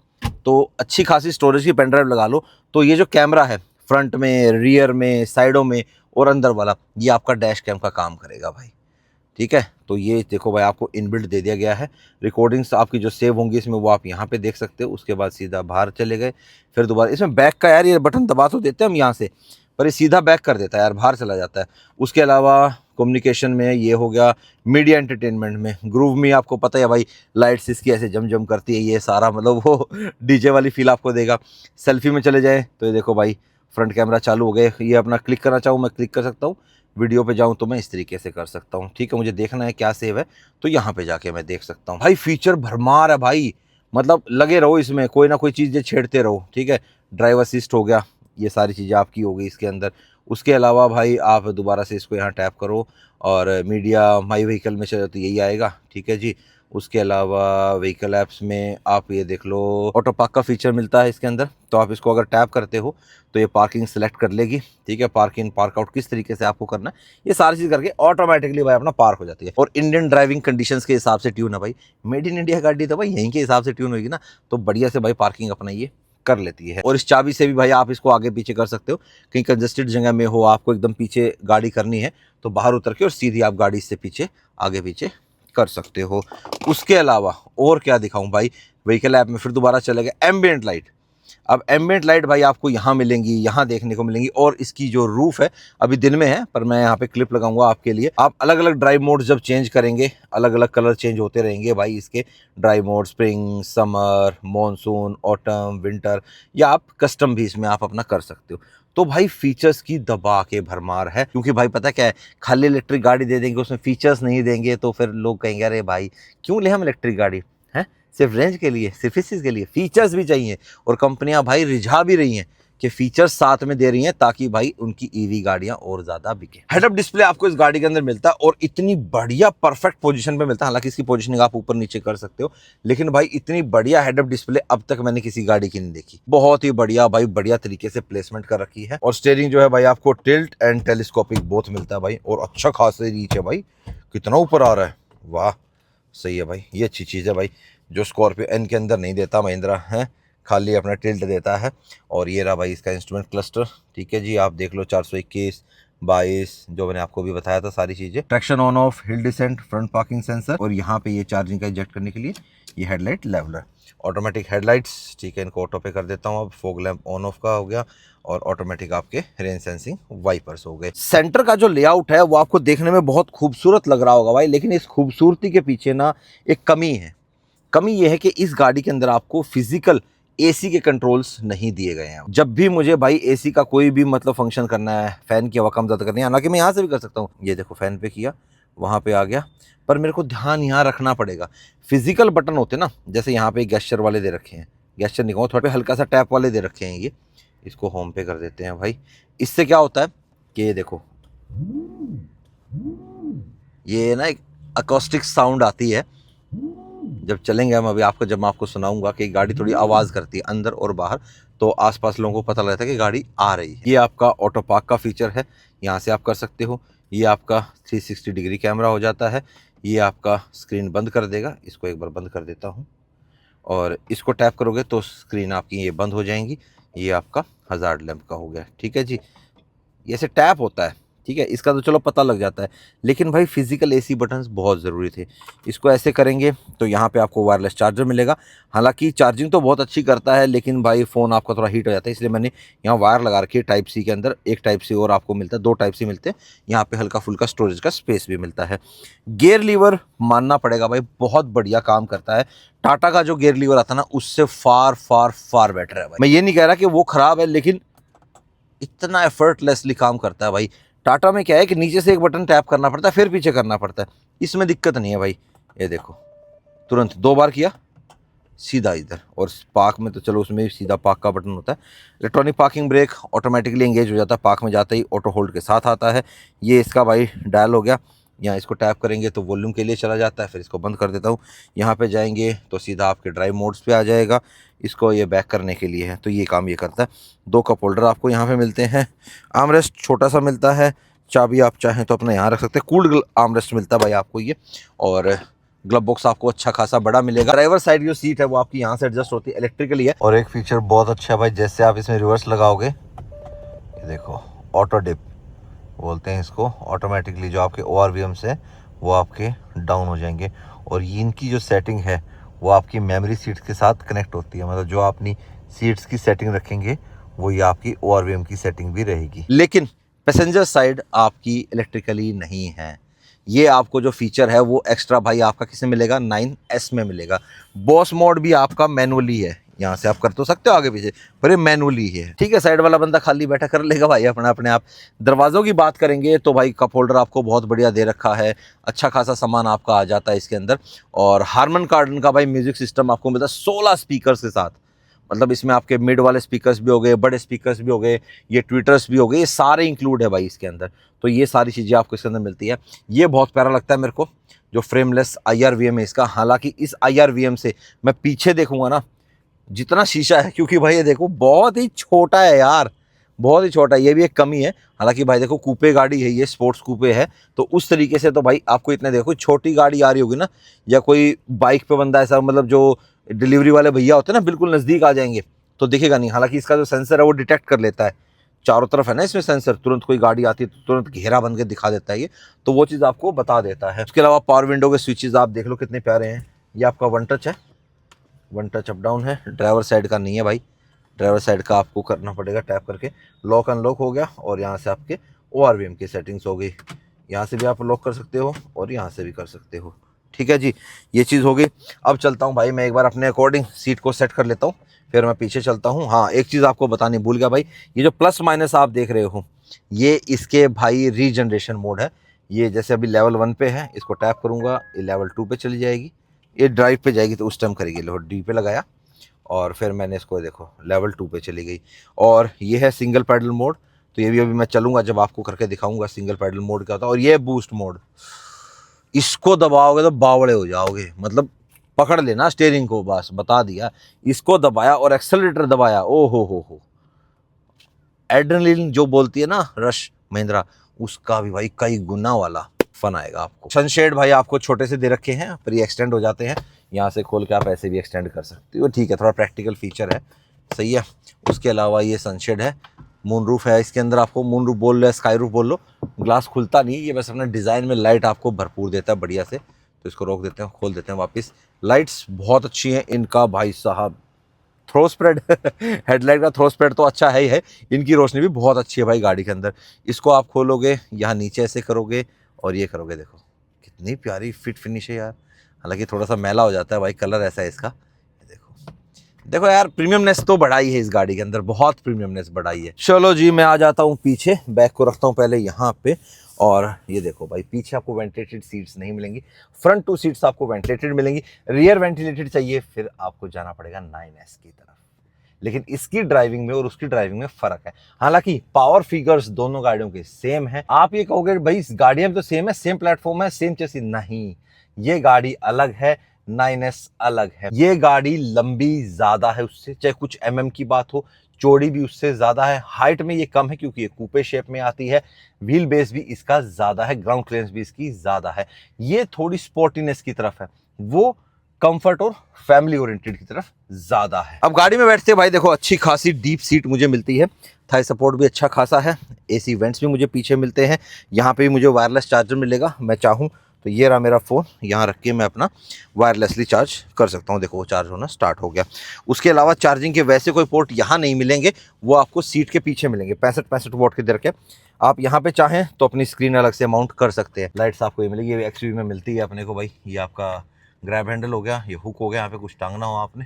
तो अच्छी खासी स्टोरेज की पेन ड्राइव लगा लो। तो ये जो कैमरा है फ्रंट में, रियर में, साइडों में और अंदर वाला, ये आपका डैश कैम का काम करेगा भाई, ठीक है। तो ये देखो भाई आपको इनबिल्ट दे दिया गया है। रिकॉर्डिंग्स आपकी जो सेव होंगी इसमें वो आप यहाँ पे देख सकते हो। उसके बाद सीधा बाहर चले गए, फिर दोबारा इसमें बैक का यार ये बटन दबा तो देते हैं हम यहाँ से, पर ये सीधा बैक कर देता है यार, बाहर चला जाता है। उसके अलावा कम्युनिकेशन में ये हो गया, मीडिया एंटरटेनमेंट में ग्रूव में आपको पता है भाई, लाइट्स इसकी ऐसे जम जम करती है, ये सारा मतलब वो डीजे वाली फील आपको देगा। सेल्फी में चले जाए तो ये देखो भाई फ्रंट कैमरा चालू हो गए। ये अपना क्लिक करना चाहूँ मैं क्लिक कर सकता हूँ, वीडियो पे जाऊं तो मैं इस तरीके से कर सकता हूं, ठीक है। मुझे देखना है क्या सेव है तो यहाँ पे जाके मैं देख सकता हूँ। भाई फीचर भरमार है भाई, मतलब लगे रहो इसमें, कोई ना कोई चीज़ छेड़ते रहो, ठीक है। ड्राइव असिस्ट हो गया, ये सारी चीज़ें आपकी हो गई इसके अंदर। उसके अलावा भाई आप दोबारा से इसको यहाँ टैप करो और मीडिया माई व्हीकल में चले तो यही आएगा, ठीक है जी। उसके अलावा व्हीकल ऐप्स में आप ये देख लो, ऑटो पार्क का फीचर मिलता है इसके अंदर, तो आप इसको अगर टैप करते हो तो ये पार्किंग सेलेक्ट कर लेगी, ठीक है। पार्क इन पार्क आउट किस तरीके से आपको करना है, ये सारी चीज़ करके ऑटोमेटिकली भाई अपना पार्क हो जाती है। और इंडियन ड्राइविंग कंडीशंस के हिसाब से ट्यून है भाई, मेड इन इंडिया गाड़ी तो भाई यहीं के हिसाब से ट्यून होगी ना, तो बढ़िया से भाई पार्किंग अपना ये कर लेती है। और इस चाबी से भी भाई आप इसको आगे पीछे कर सकते हो, कहीं कंजेस्टेड जगह में हो, आपको एकदम पीछे गाड़ी करनी है तो बाहर उतर के और सीधी आप गाड़ी से पीछे आगे पीछे कर सकते हो। उसके अलावा और क्या दिखाऊं भाई, व्हीकल ऐप में फिर दोबारा चलेगा एम्बिएंट लाइट। अब एम्बिएंट लाइट भाई आपको यहाँ मिलेंगी, यहाँ देखने को मिलेंगी। और इसकी जो रूफ है अभी दिन में है, पर मैं यहाँ पे क्लिप लगाऊंगा आपके लिए। आप अलग अलग ड्राइव मोड जब चेंज करेंगे, अलग अलग कलर चेंज होते रहेंगे भाई इसके drive mode, spring, summer, monsoon, autumn, winter, या आप कस्टम भी इसमें आप अपना कर सकते हो। तो भाई फीचर्स की दबा के भरमार है, क्योंकि भाई पता क्या है, खाली इलेक्ट्रिक गाड़ी दे देंगे उसमें फीचर्स नहीं देंगे तो फिर लोग कहेंगे अरे भाई क्यों ले हम इलेक्ट्रिक गाड़ी, है सिर्फ रेंज के लिए, सिर्फ इस चीज़ के लिए, फीचर्स भी चाहिए। और कंपनियां भाई रिझा भी रही हैं कि फीचर्स साथ में दे रही हैं ताकि भाई उनकी ईवी गाड़ियां और ज्यादा बिके। हेड अप डिस्प्ले आपको इस गाड़ी के अंदर मिलता है और इतनी बढ़िया परफेक्ट पोजीशन पे मिलता है। हालांकि इसकी पोजीशनिंग आप ऊपर नीचे कर सकते हो, लेकिन भाई इतनी बढ़िया हेड अप डिस्प्ले अब तक मैंने किसी गाड़ी की नहीं देखी। बहुत ही बढ़िया भाई, बढ़िया तरीके से प्लेसमेंट कर रखी है। और स्टीयरिंग जो है भाई आपको टिल्ट एंड टेलीस्कोपिक बोथ मिलता है भाई, और अच्छा खासा रीच है भाई, कितना ऊपर आ रहा है, वाह सही है भाई, ये अच्छी चीज़ है भाई, जो स्कॉर्पियो एन के अंदर नहीं देता महिंद्रा है, खाली अपना टिल्ट देता है। और ये रहा भाई इसका इंस्ट्रूमेंट क्लस्टर, ठीक है जी। आप देख लो 421, 22 जो मैंने आपको भी बताया था सारी चीज़ें। Traction on off, hill descent, front parking sensor, और यहाँ पे ये चार्जिंग का इजेक्ट करने के लिए ये हेडलाइट लेवलर, ऑटोमेटिक हेडलाइट्स, ठीक है। इनको ऑटो पे कर देता हूँ अब। फॉग लैंप ऑन ऑफ का हो गया और ऑटोमेटिक आपके रेंज सेंसिंग वाइपर्स हो गए। सेंटर का जो लेआउट है वो आपको देखने में बहुत खूबसूरत लग रहा होगा भाई, लेकिन इस खूबसूरती के पीछे ना एक कमी है। कमी यह है कि इस गाड़ी के अंदर आपको फिजिकल एसी के कंट्रोल्स नहीं दिए गए हैं। जब भी मुझे भाई एसी का कोई भी मतलब फंक्शन करना है, फैन की हवा कम ज़्यादा करनी है, हालांकि मैं यहाँ से भी कर सकता हूँ, ये देखो फैन पे किया वहाँ पे आ गया, पर मेरे को ध्यान यहाँ रखना पड़ेगा। फिजिकल बटन होते ना, जैसे यहाँ पे गेस्चर वाले दे रखे हैं, गेस्चर नहीं कहूँ, थोड़े पे हल्का सा टैप वाले दे रखे हैं, ये इसको होम पे कर देते हैं भाई। इससे क्या होता है कि ये देखो, ये ना एक अकॉस्टिक साउंड आती है जब चलेंगे हम। अभी आपको जब मैं आपको सुनाऊंगा कि गाड़ी थोड़ी आवाज़ करती है अंदर और बाहर, तो आसपास लोगों को पता लगता है कि गाड़ी आ रही है। ये आपका ऑटो पार्क का फीचर है, यहाँ से आप कर सकते हो। ये आपका 360 डिग्री कैमरा हो जाता है। ये आपका स्क्रीन बंद कर देगा, इसको एक बार बंद कर देता हूँ, और इसको टैप करोगे तो स्क्रीन आपकी ये बंद हो जाएंगी। ये आपका हज़ार्ड लैंप का हो गया, ठीक है जी। ये से टैप होता है, ठीक है, इसका तो चलो पता लग जाता है, लेकिन भाई फिजिकल एसी बटन्स बहुत ज़रूरी थे। इसको ऐसे करेंगे तो यहाँ पे आपको वायरलेस चार्जर मिलेगा। हालांकि चार्जिंग तो बहुत अच्छी करता है, लेकिन भाई फ़ोन आपका थोड़ा हीट हो जाता है, इसलिए मैंने यहाँ वायर लगा रखी है टाइप सी के अंदर। एक टाइप सी और आपको मिलता है, 2 टाइप सी मिलते हैं। यहाँ पे हल्का फुल्का स्टोरेज का स्पेस भी मिलता है। गियर लीवर मानना पड़ेगा भाई, बहुत बढ़िया काम करता है। टाटा का जो गियर लीवर आता है ना, उससे फार फार फार बेटर है भाई। मैं ये नहीं कह रहा कि वो ख़राब है, लेकिन इतना एफर्टलेसली काम करता है भाई। टाटा में क्या है कि नीचे से एक बटन टैप करना पड़ता है, फिर पीछे करना पड़ता है, इसमें दिक्कत नहीं है भाई। ये देखो तुरंत 2 बार किया, सीधा इधर, और पार्क में तो चलो उसमें भी सीधा पार्क का बटन होता है। Electronic parking brake automatically engage हो जाता है, पार्क में जाते ही ऑटो होल्ड के साथ आता है। ये इसका भाई डायल हो गया, यहाँ इसको टैप करेंगे तो वॉल्यूम के लिए चला जाता है, फिर इसको बंद कर देता हूँ। यहाँ पे जाएंगे तो सीधा आपके ड्राइव मोड्स पे आ जाएगा, इसको ये बैक करने के लिए है, तो ये काम ये करता है। 2 कप होल्डर आपको यहाँ पे मिलते हैं, आर्मरेस्ट छोटा सा मिलता है, चाबी आप चाहें तो अपने यहाँ रख सकते हैं, कूल्ड आर्मरेस्ट मिलता है भाई आपको ये, और ग्लव बॉक्स आपको अच्छा खासा बड़ा मिलेगा। ड्राइवर साइड जो सीट है वो आपकी यहाँ से एडजस्ट होती है, इलेक्ट्रिकली है। और एक फीचर बहुत अच्छा है भाई, जैसे आप इसमें रिवर्स लगाओगे, ये देखो ऑटो डिप बोलते हैं इसको, ऑटोमेटिकली जो आपके ORVM से वो आपके डाउन हो जाएंगे। और इनकी जो सेटिंग है वो आपकी मेमोरी सीट्स के साथ कनेक्ट होती है, मतलब जो आप अपनी सीट्स की सेटिंग रखेंगे वो ये आपकी ORVM की सेटिंग भी रहेगी। लेकिन पैसेंजर साइड आपकी इलेक्ट्रिकली नहीं है, ये आपको जो फीचर है वो एक्स्ट्रा भाई आपका किसमें मिलेगा, 9S में मिलेगा। बॉस मोड भी आपका मैनुअली है, यहाँ से आप कर तो सकते हो आगे पीछे, पर ये मैनुअली है, ठीक है। साइड वाला बंदा खाली बैठा कर लेगा भाई अपने आप। दरवाज़ों की बात करेंगे तो भाई कप होल्डर आपको बहुत बढ़िया दे रखा है, अच्छा खासा सामान आपका आ जाता है इसके अंदर। और हारमन कार्डन का भाई म्यूजिक सिस्टम आपको मिलता है 16 स्पीकर्स के साथ, मतलब इसमें आपके मिड वाले स्पीकर्स भी हो गए, बड़े स्पीकर्स भी हो गए, ये ट्विटर्स भी हो गए, ये सारे इंक्लूड है भाई इसके अंदर। तो ये सारी चीज़ें आपको इसके अंदर मिलती है। ये बहुत प्यारा लगता है मेरे को जो फ्रेमलेस IRVM है इसका। हालांकि इस IRVM से मैं पीछे देखूंगा ना, जितना शीशा है, क्योंकि भाई ये देखो बहुत ही छोटा है यार, बहुत ही छोटा है, ये भी एक कमी है। हालांकि भाई देखो कूपे गाड़ी है, ये स्पोर्ट्स कूपे है, तो उस तरीके से तो भाई आपको इतने देखो, छोटी गाड़ी आ रही होगी ना, या कोई बाइक पे बंदा ऐसा, मतलब जो डिलीवरी वाले भैया होते हैं ना, बिल्कुल नज़दीक आ जाएंगे तो दिखेगा नहीं। हालांकि इसका जो सेंसर है वो डिटेक्ट कर लेता है, चारों तरफ है ना इसमें सेंसर, तुरंत कोई गाड़ी आती है तो तुरंत घेरा बन के दिखा देता है ये, तो वो चीज़ आपको बता देता है। उसके अलावा पावर विंडो के स्विचेस आप देख लो कितने प्यारे हैं। ये आपका 1 टच है, 1 टच अप डाउन है, ड्राइवर साइड का नहीं है भाई, ड्राइवर साइड का आपको करना पड़ेगा टैप करके। लॉक अनलॉक हो गया, और यहाँ से आपके ORVM की सेटिंग्स हो गई, यहाँ से भी आप लॉक कर सकते हो और यहाँ से भी कर सकते हो, ठीक है जी, ये चीज़ हो गई। अब चलता हूँ भाई मैं एक बार अपने अकॉर्डिंग सीट को सेट कर लेता हूँ, फिर मैं पीछे चलता हूँ। हाँ, एक चीज़ आपको बतानी भूल गया भाई, ये जो प्लस माइनस आप देख रहे हो, ये इसके भाई रीजनरेशन मोड है। ये जैसे अभी लेवल 1 पे है, इसको टैप करूँगा ये लेवल 2 पे चली जाएगी, ये ड्राइव पे जाएगी तो उस टाइम करेगी। लो D पे लगाया और फिर मैंने इसको देखो लेवल 2 पे चली गई। और ये है सिंगल पैडल मोड, तो ये भी अभी मैं चलूँगा जब आपको करके दिखाऊंगा सिंगल पैडल मोड क्या होता है। और ये बूस्ट मोड, इसको दबाओगे तो बावड़े हो जाओगे, मतलब पकड़ लेना स्टीयरिंग को, बस बता दिया। इसको दबाया और एक्सेलरेटर दबाया, ओ हो, एड्रेनलिन जो बोलती है ना रश महिंद्रा, उसका भी भाई कई गुना वाला फन आएगा आपको। सनशेड भाई आपको छोटे से दे रखे हैं, पर ये एक्सटेंड हो जाते हैं, यहाँ से खोल के आप ऐसे भी एक्सटेंड कर सकते हो, ठीक है, थोड़ा प्रैक्टिकल फीचर है, सही है। उसके अलावा ये सनशेड है, मून रूफ है इसके अंदर, आपको मून रूफ बोल लो, स्काई रूफ बोल लो, ग्लास खुलता नहीं, ये बस अपने डिज़ाइन में लाइट आपको भरपूर देता है बढ़िया से। तो इसको रोक देते हैं, खोल देते हैं वापस। लाइट्स बहुत अच्छी हैं इनका भाई साहब, थ्रो स्प्रेड हेडलाइट का थ्रो स्प्रेड तो अच्छा है ही है, इनकी रोशनी भी बहुत अच्छी है भाई गाड़ी के अंदर। इसको आप खोलोगे, यहाँ नीचे ऐसे करोगे और ये करोगे, देखो कितनी प्यारी फिट फिनिश है यार। हालांकि थोड़ा सा मैला हो जाता है भाई, कलर ऐसा है इसका, देखो यार प्रीमियमनेस तो बढ़ाई है इस गाड़ी के अंदर, बहुत प्रीमियमनेस बढ़ाई है। चलो जी मैं आ जाता हूँ पीछे, बैक को रखता हूँ पहले यहाँ पे। और ये देखो भाई पीछे आपको वेंटिलेटेड सीट्स नहीं मिलेंगी, फ्रंट 2 सीट्स आपको वेंटिलेटेड मिलेंगी। रियर वेंटिलेटेड चाहिए फिर आपको जाना पड़ेगा 9S की तरफ, लेकिन इसकी ड्राइविंग में और उसकी ड्राइविंग में फर्क है। हालांकि पावर फिगर्स दोनों गाड़ियों के सेम है। आप ये कहोगे भाई इस गाड़ियां भी तो सेम है, सेम प्लेटफॉर्म है, सेम चेसिस, नहीं, ये गाड़ी अलग है, 9S अलग है। ये गाड़ी लंबी ज्यादा है उससे, चाहे कुछ की बात हो, चौड़ी भी उससे ज्यादा है। हाइट में ये कम है क्योंकि ये कूपे शेप में आती है। व्हील बेस भी इसका ज्यादा है, ग्राउंड क्लियरेंस भी इसकी ज्यादा है। ये थोड़ी स्पोर्टीनेस की तरफ है, वो कंफर्ट और फैमिली ओरिएंटेड की तरफ ज्यादा है। अब गाड़ी में बैठते भाई देखो अच्छी खासी डीप सीट मुझे मिलती है, थाई सपोर्ट भी अच्छा खासा है, AC वेंट्स भी मुझे पीछे मिलते हैं। यहाँ पे भी मुझे वायरलेस चार्जर मिलेगा, मैं चाहूँ तो ये रहा मेरा फ़ोन, यहाँ रख के मैं अपना वायरलेसली चार्ज कर सकता हूँ। देखो वो चार्ज होना स्टार्ट हो गया। उसके अलावा चार्जिंग के वैसे कोई पोर्ट यहाँ नहीं मिलेंगे, वो आपको सीट के पीछे मिलेंगे। 65 वॉट के दर के आप यहाँ पे चाहें तो अपनी स्क्रीन अलग से माउंट कर सकते हैं। लाइट्स आपको ये मिलेगी, ये XUV में मिलती है अपने को भाई। ये आपका ग्रैब हैंडल हो गया, ये हुक हो गया, यहाँ पे कुछ टांगना हो आपने,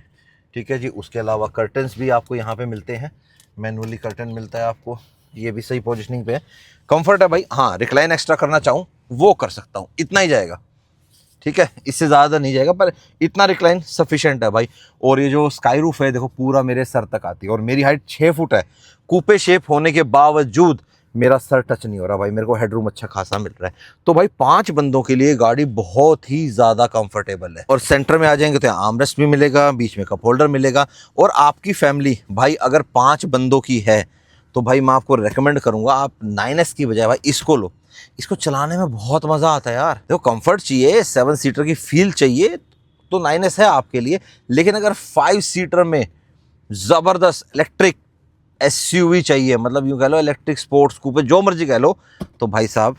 ठीक है जी। उसके अलावा कर्टन्स भी आपको यहाँ पे मिलते हैं, मैनुअली कर्टन मिलता है आपको, ये भी सही पोजीशनिंग पे है, कंफर्ट है भाई। हाँ, रिक्लाइन एक्स्ट्रा करना चाहूँ वो कर सकता हूँ, इतना ही जाएगा, ठीक है, इससे ज़्यादा नहीं जाएगा, पर इतना रिक्लाइन सफिशिएंट है भाई। और ये जो स्काई रूफ है देखो पूरा मेरे सर तक आती है, और मेरी हाइट 6 फुट है। कूपे शेप होने के बावजूद मेरा सर टच नहीं हो रहा भाई, मेरे को हेडरूम अच्छा खासा मिल रहा है। तो भाई 5 बंदों के लिए गाड़ी बहुत ही ज़्यादा कंफर्टेबल है। और सेंटर में आ जाएंगे तो आर्मरेस्ट भी मिलेगा, बीच में कप होल्डर मिलेगा। और आपकी फैमिली भाई अगर 5 बंदों की है तो भाई मैं आपको रेकमेंड करूंगा आप 9S की बजाय भाई इसको लो। इसको चलाने में बहुत मज़ा आता है यार। देखो कंफर्ट चाहिए, 7 सीटर की फील चाहिए तो 9S है आपके लिए। लेकिन अगर 5 सीटर में ज़बरदस्त इलेक्ट्रिक एसयूवी चाहिए, मतलब यूँ कह लो इलेक्ट्रिक स्पोर्ट्स कूपे जो मर्जी कह लो, तो भाई साहब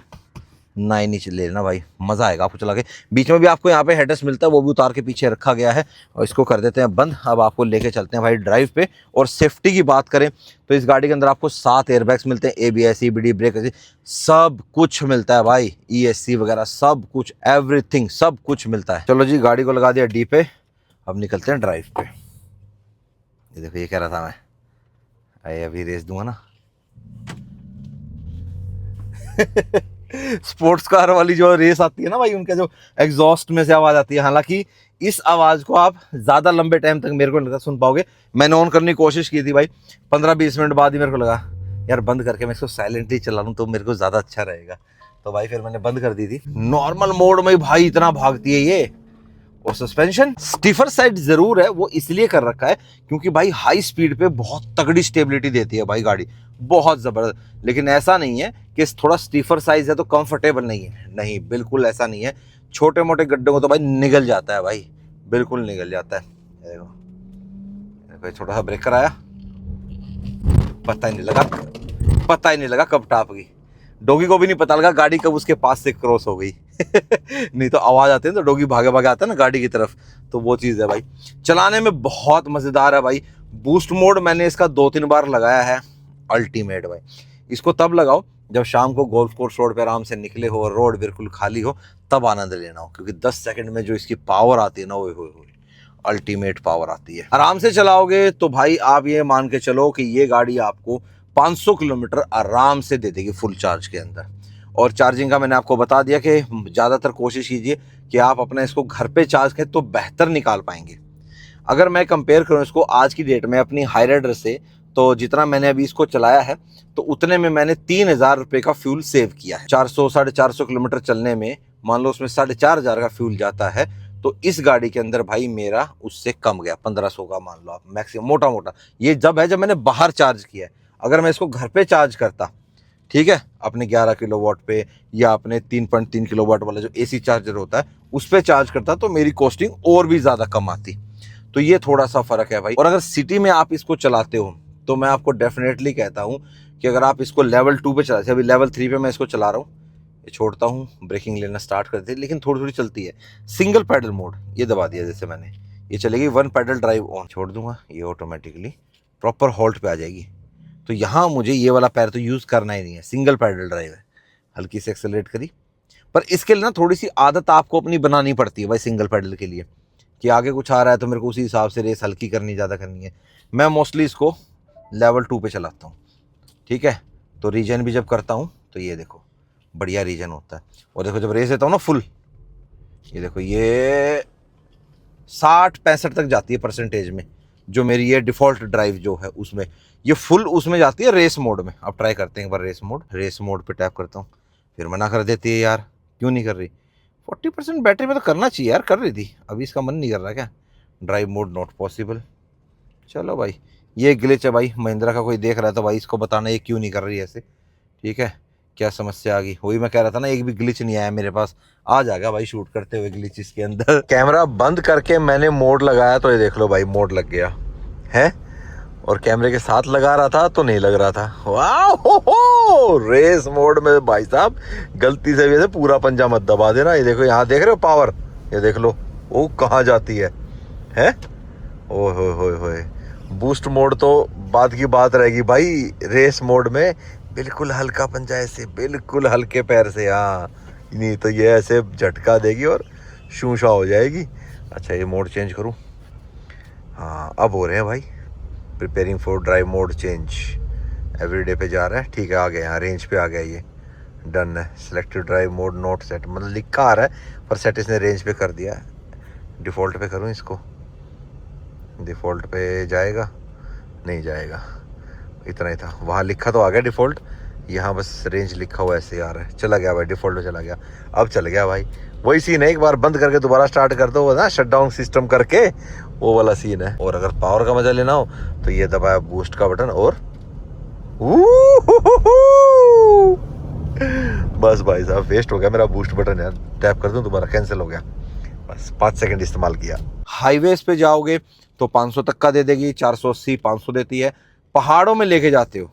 9 ही ले लेना भाई, मज़ा आएगा आपको चला के। बीच में भी आपको यहाँ पे हेडरेस्ट मिलता है, वो भी उतार के पीछे रखा गया है। और इसको कर देते हैं बंद। अब आपको लेके चलते हैं भाई ड्राइव पे। और सेफ्टी की बात करें तो इस गाड़ी के अंदर आपको 7 एयरबैग्स मिलते हैं, ABS EBD ब्रेक सब कुछ मिलता है भाई, ESC वगैरह सब कुछ, एवरीथिंग सब कुछ मिलता है। चलो जी गाड़ी को लगा दिया डी पे, अब निकलते हैं ड्राइव पे। ये देखो ये कह रहा था मैं, अरे अभी रेस दूंगा ना। स्पोर्ट्स कार वाली जो रेस आती है ना भाई, उनके जो एग्जॉस्ट में से आवाज आती है, हालांकि इस आवाज को आप ज्यादा लंबे टाइम तक मेरे को नहीं सुन पाओगे। मैंने ऑन करने की कोशिश की थी भाई, 15-20 मिनट बाद ही मेरे को लगा यार बंद करके मैं इसको साइलेंटली चला लूँ तो मेरे को ज्यादा अच्छा रहेगा। तो भाई फिर मैंने बंद कर दी थी। नॉर्मल मोड में भाई इतना भागती है ये। और सस्पेंशन स्टिफर साइड जरूर है, वो इसलिए कर रखा है क्योंकि भाई हाई स्पीड पे बहुत तगड़ी स्टेबिलिटी देती है भाई गाड़ी, बहुत जबरदस्त। लेकिन ऐसा नहीं है कि थोड़ा स्टिफर साइज है तो कंफर्टेबल नहीं है, नहीं बिल्कुल ऐसा नहीं है। छोटे मोटे गड्ढों को तो भाई निगल जाता है भाई, बिल्कुल निगल जाता है। देखो छोटा सा ब्रेकर आया, पता ही नहीं लगा कब टाप गई। डॉगी को भी नहीं पता लगा गाड़ी कब उसके पास से क्रॉस हो गई। नहीं तो आवाज आती है तो डॉगी भागे भागे आता है ना गाड़ी की तरफ, तो वो चीज है भाई। चलाने में बहुत मजेदार है भाई। बूस्ट मोड मैंने इसका 2-3 बार लगाया है, अल्टीमेट भाई। इसको तब लगाओ जब शाम को गोल्फ कोर्स रोड पे आराम से निकले हो, रोड बिल्कुल खाली हो, तब आनंद लेना हो, क्योंकि 10 सेकंड में जो इसकी पावर आती है ना, वो अल्टीमेट पावर आती है। आराम से चलाओगे तो भाई आप ये मान के चलो कि ये गाड़ी आपको 500 किलोमीटर आराम से दे देगी फुल चार्ज के अंदर। और चार्जिंग का मैंने आपको बता दिया कि ज़्यादातर कोशिश कीजिए कि आप अपना इसको घर पे चार्ज करें तो बेहतर निकाल पाएंगे। अगर मैं कंपेयर करूं इसको आज की डेट में अपनी हाई राइडर से, तो जितना मैंने अभी इसको चलाया है तो उतने में मैंने 3,000 रुपये का फ्यूल सेव किया है। 400-450 किलोमीटर चलने में मान लो उसमें 4,500 का फ्यूल जाता है, तो इस गाड़ी के अंदर भाई मेरा उससे कम गया, 1500 का मान लो आप मैक्सिमम, मोटा मोटा। ये जब मैंने बाहर चार्ज किया है। अगर मैं इसको घर पे चार्ज करता, ठीक है, अपने 11 किलोवाट पे या अपने 3.3 किलोवाट वाला जो AC चार्जर होता है उस पर चार्ज करता, तो मेरी कॉस्टिंग और भी ज़्यादा कम आती। तो ये थोड़ा सा फ़र्क है भाई। और अगर सिटी में आप इसको चलाते हो तो मैं आपको डेफिनेटली कहता हूँ कि अगर आप इसको लेवल 2 पे चलाते, अभी लेवल 3 पे मैं इसको चला रहा हूँ, ये छोड़ता हूँ, ब्रेकिंग लेना स्टार्ट करते हैं, लेकिन थोड़ी थोड़ी चलती है। सिंगल पैडल मोड ये दबा दिया जैसे मैंने, ये चलेगी 1 पैडल ड्राइव ऑन, छोड़ दूंगा ये ऑटोमेटिकली प्रॉपर हॉल्ट पे आ जाएगी। तो यहाँ मुझे ये वाला पैर तो यूज़ करना ही नहीं है, सिंगल पैडल ड्राइव है। हल्की से एक्सेलरेट करी, पर इसके लिए ना थोड़ी सी आदत आपको अपनी बनानी पड़ती है भाई सिंगल पैडल के लिए, कि आगे कुछ आ रहा है तो मेरे को उसी हिसाब से रेस हल्की करनी, ज़्यादा करनी है। मैं मोस्टली इसको लेवल 2 पे चलाता हूँ, ठीक है। तो रीजन भी जब करता हूँ तो ये देखो बढ़िया रीजन होता है। और देखो जब रेस देता हूँ ना फुल, ये देखो ये 60-65 तक जाती है परसेंटेज में, जो मेरी ये डिफ़ॉल्ट ड्राइव जो है उसमें, ये फुल उसमें जाती है रेस मोड में। अब ट्राई करते हैं एक बार रेस मोड पे टैप करता हूँ, फिर मना कर देती है यार, क्यों नहीं कर रही। 40% बैटरी में तो करना चाहिए यार, कर रही थी, अभी इसका मन नहीं कर रहा क्या। Drive mode not possible. चलो भाई ये ग्लिच है भाई, महिंद्रा का कोई देख रहा है तो भाई इसको बताना ये क्यों नहीं कर रही ऐसे, ठीक है। क्या समस्या आ गई, वही मैं कह रहा था ना, एक भी ग्लिच नहीं आया मेरे पास। आ जाएगा भाई शूट करते हुए ग्लिच इसके अंदर। कैमरा बंद करके मैंने मोड लगाया तो ये देख लो भाई मोड लग गया है, और कैमरे के साथ लगा रहा था तो नहीं लग रहा था। वाह हो, रेस मोड में भाई साहब गलती से भी पूरा पंजा मत दबा देना। ये देखो यहाँ देख रहे हो पावर, ये देख लो वो कहाँ जाती है, हैं। ओ हो बूस्ट मोड तो बात की बात रहेगी भाई। रेस मोड में बिल्कुल हल्का पंजा ऐसे, बिल्कुल हल्के पैर से, हाँ, नहीं तो ये ऐसे झटका देगी और शूशा हो जाएगी। अच्छा ये मोड चेंज करूँ, हाँ अब हो रहे हैं भाई। Preparing for drive mode change, everyday पे जा रहा है, ठीक है, आ गया यहाँ रेंज पे आ गया ये डन है। Selective drive mode not set, मतलब लिखा आ रहा है पर सेट इसने रेंज पे कर दिया है। डिफ़ॉल्ट पे करूँ इसको, डिफ़ॉल्ट पे जाएगा नहीं जाएगा, इतना ही था। वहाँ लिखा तो आ गया डिफ़ॉल्ट, यहाँ बस रेंज लिखा हुआ ऐसे ही आ रहा है। चला गया भाई, डिफ़ॉल्ट पे चला गया। अब चल गया भाई, वही सीन है, एक बार बंद करके दोबारा स्टार्ट कर दो ना, शट डाउन सिस्टम करके, वो वाला सीन है। और अगर पावर का मजा लेना हो तो ये दबाया बूस्ट का बटन और बस भाई साहब वेस्ट हो गया मेरा बूस्ट बटन यार। टैप कर दूं दोबारा, कैंसिल हो गया। बस 5 सेकंड इस्तेमाल किया। हाईवेज पे जाओगे तो 500 तक का दे देगी, 480 500 देती है। पहाड़ों में लेके जाते हो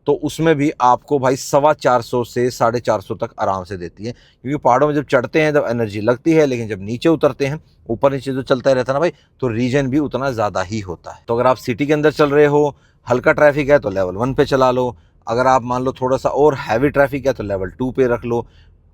तो उसमें भी आपको भाई 425 से 450 तक आराम से देती है, क्योंकि पहाड़ों में जब चढ़ते हैं तब एनर्जी लगती है, लेकिन जब नीचे उतरते हैं, ऊपर नीचे जो चलता रहता है ना भाई, तो रीजन भी उतना ज़्यादा ही होता है। तो अगर आप सिटी के अंदर चल रहे हो, हल्का ट्रैफिक है तो लेवल 1 पे चला लो। अगर आप मान लो थोड़ा सा और हैवी ट्रैफिक है तो लेवल 2 पे रख लो।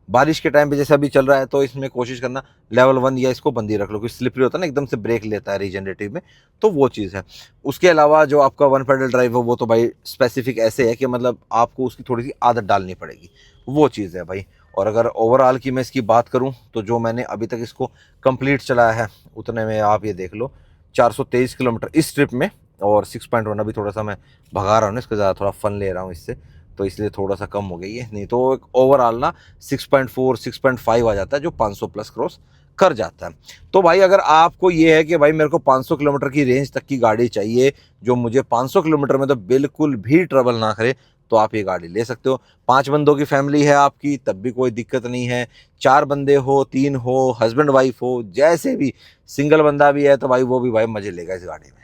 बारिश के टाइम पे जैसे अभी चल रहा है तो इसमें कोशिश करना लेवल 1 या इसको बंद ही रख लो, क्योंकि स्लिपरी होता है ना, एकदम से ब्रेक लेता है रीजनरेटिव में, तो वो चीज़ है। उसके अलावा जो आपका 1 पेडल ड्राइव है वो तो भाई स्पेसिफिक ऐसे है कि मतलब आपको उसकी थोड़ी सी आदत डालनी पड़ेगी, वो चीज़ है भाई। और अगर ओवरऑल की मैं इसकी बात करूँ तो जो मैंने अभी तक इसको कंप्लीट चलाया है उतने में आप ये देख लो 423 किलोमीटर इस ट्रिप में। और 6.1 अभी थोड़ा सा मैं भगा रहा हूँ, इसका ज़्यादा थोड़ा फन ले रहा हूँ इससे, तो इसलिए थोड़ा सा कम हो गई है, नहीं तो ओवरऑल ना 6.4 6.5 आ जाता है, जो 500 प्लस क्रॉस कर जाता है। तो भाई अगर आपको ये है कि भाई मेरे को 500 किलोमीटर की रेंज तक की गाड़ी चाहिए, जो मुझे 500 किलोमीटर में तो बिल्कुल भी ट्रबल ना करे, तो आप ये गाड़ी ले सकते हो। 5 बंदों की फैमिली है आपकी तब भी कोई दिक्कत नहीं है, 4 बंदे हो, 3 हो, हस्बैंड वाइफ हो, जैसे भी सिंगल बंदा भी है तो भाई वो भी भाई मजे लेगा इस गाड़ी में।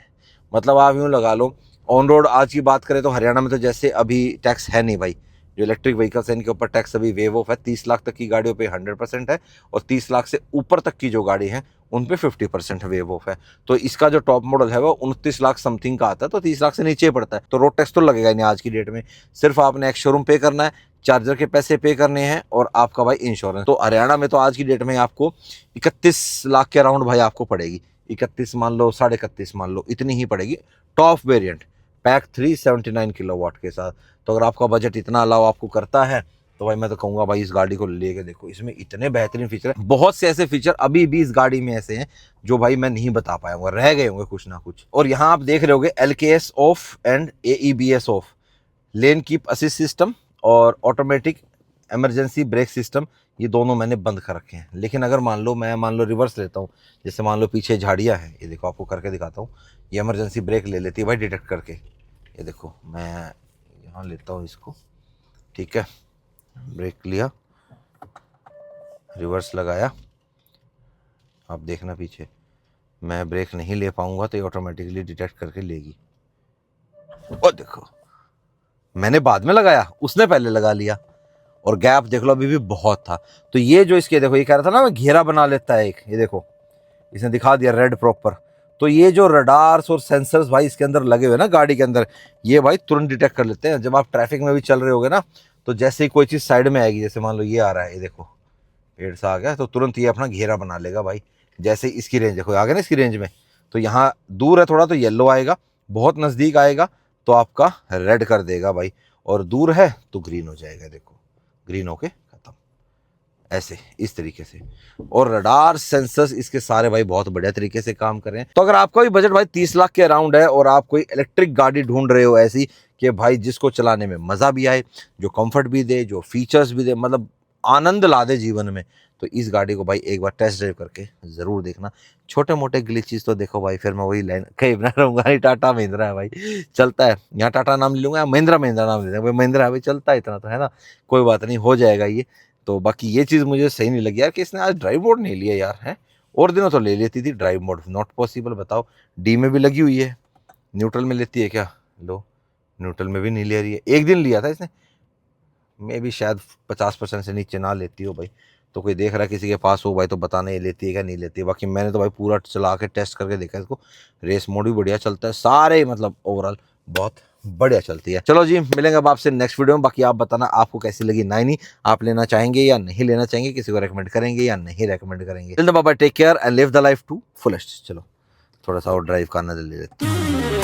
मतलब आप यूँ लगा लो, ऑन रोड आज की बात करें तो हरियाणा में तो जैसे अभी टैक्स है नहीं भाई, जो इलेक्ट्रिक व्हीकल्स हैं इनके ऊपर टैक्स अभी वेव ऑफ है। 30 लाख तक की गाड़ियों पे 100% है, और 30 लाख से ऊपर तक की जो गाड़ी है उन पे 50% वेव ऑफ है। तो इसका जो टॉप मॉडल है वो 29 लाख समथिंग का आता है, तो 30 लाख से नीचे पड़ता है, तो रोड टैक्स तो लगेगा ही नहीं आज की डेट में। सिर्फ आपने एक शोरूम पे करना है, चार्जर के पैसे पे करने हैं, और आपका भाई इंश्योरेंस। तो हरियाणा में तो आज की डेट में आपको 31 लाख के अराउंड भाई आपको पड़ेगी, 31 मान लो, 31.5 मान लो, इतनी ही पड़ेगी टॉप वेरिएंट पैक 379 किलोवाट के साथ। तो अगर आपका बजट इतना अलाउ आपको करता है तो भाई मैं तो कहूँगा भाई इस गाड़ी को लेके देखो, इसमें इतने बेहतरीन फीचर हैं। बहुत से ऐसे फीचर अभी भी इस गाड़ी में ऐसे हैं जो भाई मैं नहीं बता पाया हूँ, रह गए होंगे कुछ ना कुछ। और यहाँ आप देख रहे होगे LKS of and AEBS of, lane keep assist system और ऑटोमेटिक इमरजेंसी ब्रेक सिस्टम, ये दोनों मैंने बंद कर रखे हैं। लेकिन अगर मान लो रिवर्स लेता हूँ, जैसे मान लो पीछे झाड़ियाँ हैं, ये देखो आपको करके दिखाता हूँ, ये इमरजेंसी ब्रेक ले लेती है भाई डिटेक्ट करके। ये देखो मैं यहाँ लेता हूँ इसको, ठीक है, ब्रेक लिया, रिवर्स लगाया, आप देखना पीछे मैं ब्रेक नहीं ले पाऊँगा तो ये ऑटोमेटिकली डिटेक्ट करके लेगी। और देखो मैंने बाद में लगाया, उसने पहले लगा लिया, और गैप देख लो अभी भी बहुत था। तो ये जो इसके देखो, ये कह रहा था ना मैं घेरा बना लेता है एक, ये देखो इसने दिखा दिया रेड प्रॉपर। तो ये जो रडार्स और सेंसर्स भाई इसके अंदर लगे हुए ना गाड़ी के अंदर, ये भाई तुरंत डिटेक्ट कर लेते हैं। जब आप ट्रैफिक में भी चल रहे होगे ना, तो जैसे ही कोई चीज़ साइड में आएगी, जैसे मान लो ये आ रहा है, ये देखो पेड़ सा आ गया, तो तुरंत ये अपना घेरा बना लेगा भाई। जैसे इसकी रेंज देखो आ गया ना, इसकी रेंज में तो यहाँ दूर है थोड़ा तो येलो आएगा, बहुत नज़दीक आएगा तो आपका रेड कर देगा भाई, और दूर है तो ग्रीन हो जाएगा, देखो ग्रीन होके खत्म, ऐसे इस तरीके से। और रडार सेंसर्स इसके सारे भाई बहुत बढ़िया तरीके से काम कर रहे हैं। तो अगर आपका भी बजट भाई 30 लाख के अराउंड है और आप कोई इलेक्ट्रिक गाड़ी ढूंढ रहे हो ऐसी कि भाई जिसको चलाने में मज़ा भी आए, जो कंफर्ट भी दे, जो फीचर्स भी दे, मतलब आनंद ला दे जीवन में, तो इस गाड़ी को भाई एक बार टेस्ट ड्राइव करके ज़रूर देखना। छोटे मोटे ग्लिचेस तो देखो भाई, फिर मैं वही लाइन कहीं बना रहूँगा, नहीं टाटा महिंद्रा है भाई, चलता है। यहाँ टाटा नाम ले लूँगा, महिंद्रा महिंद्रा नाम ले लूँगा, भाई महिंद्रा है भाई, चलता है इतना तो है ना, कोई बात नहीं, हो जाएगा ये। तो बाकी ये चीज़ मुझे सही नहीं लगी यार कि इसने आज ड्राइव मोड नहीं लिया यार, है और दिनों तो ले लेती थी ड्राइव मोड, नॉट पॉसिबल। बताओ डी में भी लगी हुई है, न्यूट्रल में लेती है क्या? लो न्यूट्रल में भी नहीं ले रही है। एक दिन लिया था इसने, मे भी शायद 50% से नीचे ना लेती हो भाई। तो कोई देख रहा है किसी के पास हो भाई तो बताना ये लेती है क्या नहीं लेती है। बाकी मैंने तो भाई पूरा चला के टेस्ट करके देखा इसको, रेस मोड भी बढ़िया चलता है, सारे मतलब ओवरऑल बहुत बढ़िया चलती है। चलो जी मिलेंगे अब आपसे नेक्स्ट वीडियो में। बाकी आप बताना आपको कैसी लगी 9e, आप लेना चाहेंगे या नहीं लेना चाहेंगे, किसी को रेकमेंड करेंगे या नहीं रेकमेंड करेंगे। Till then bye bye, take care and live the life to fullest. चलो थोड़ा सा और ड्राइव का आनंद ले लेते हैं।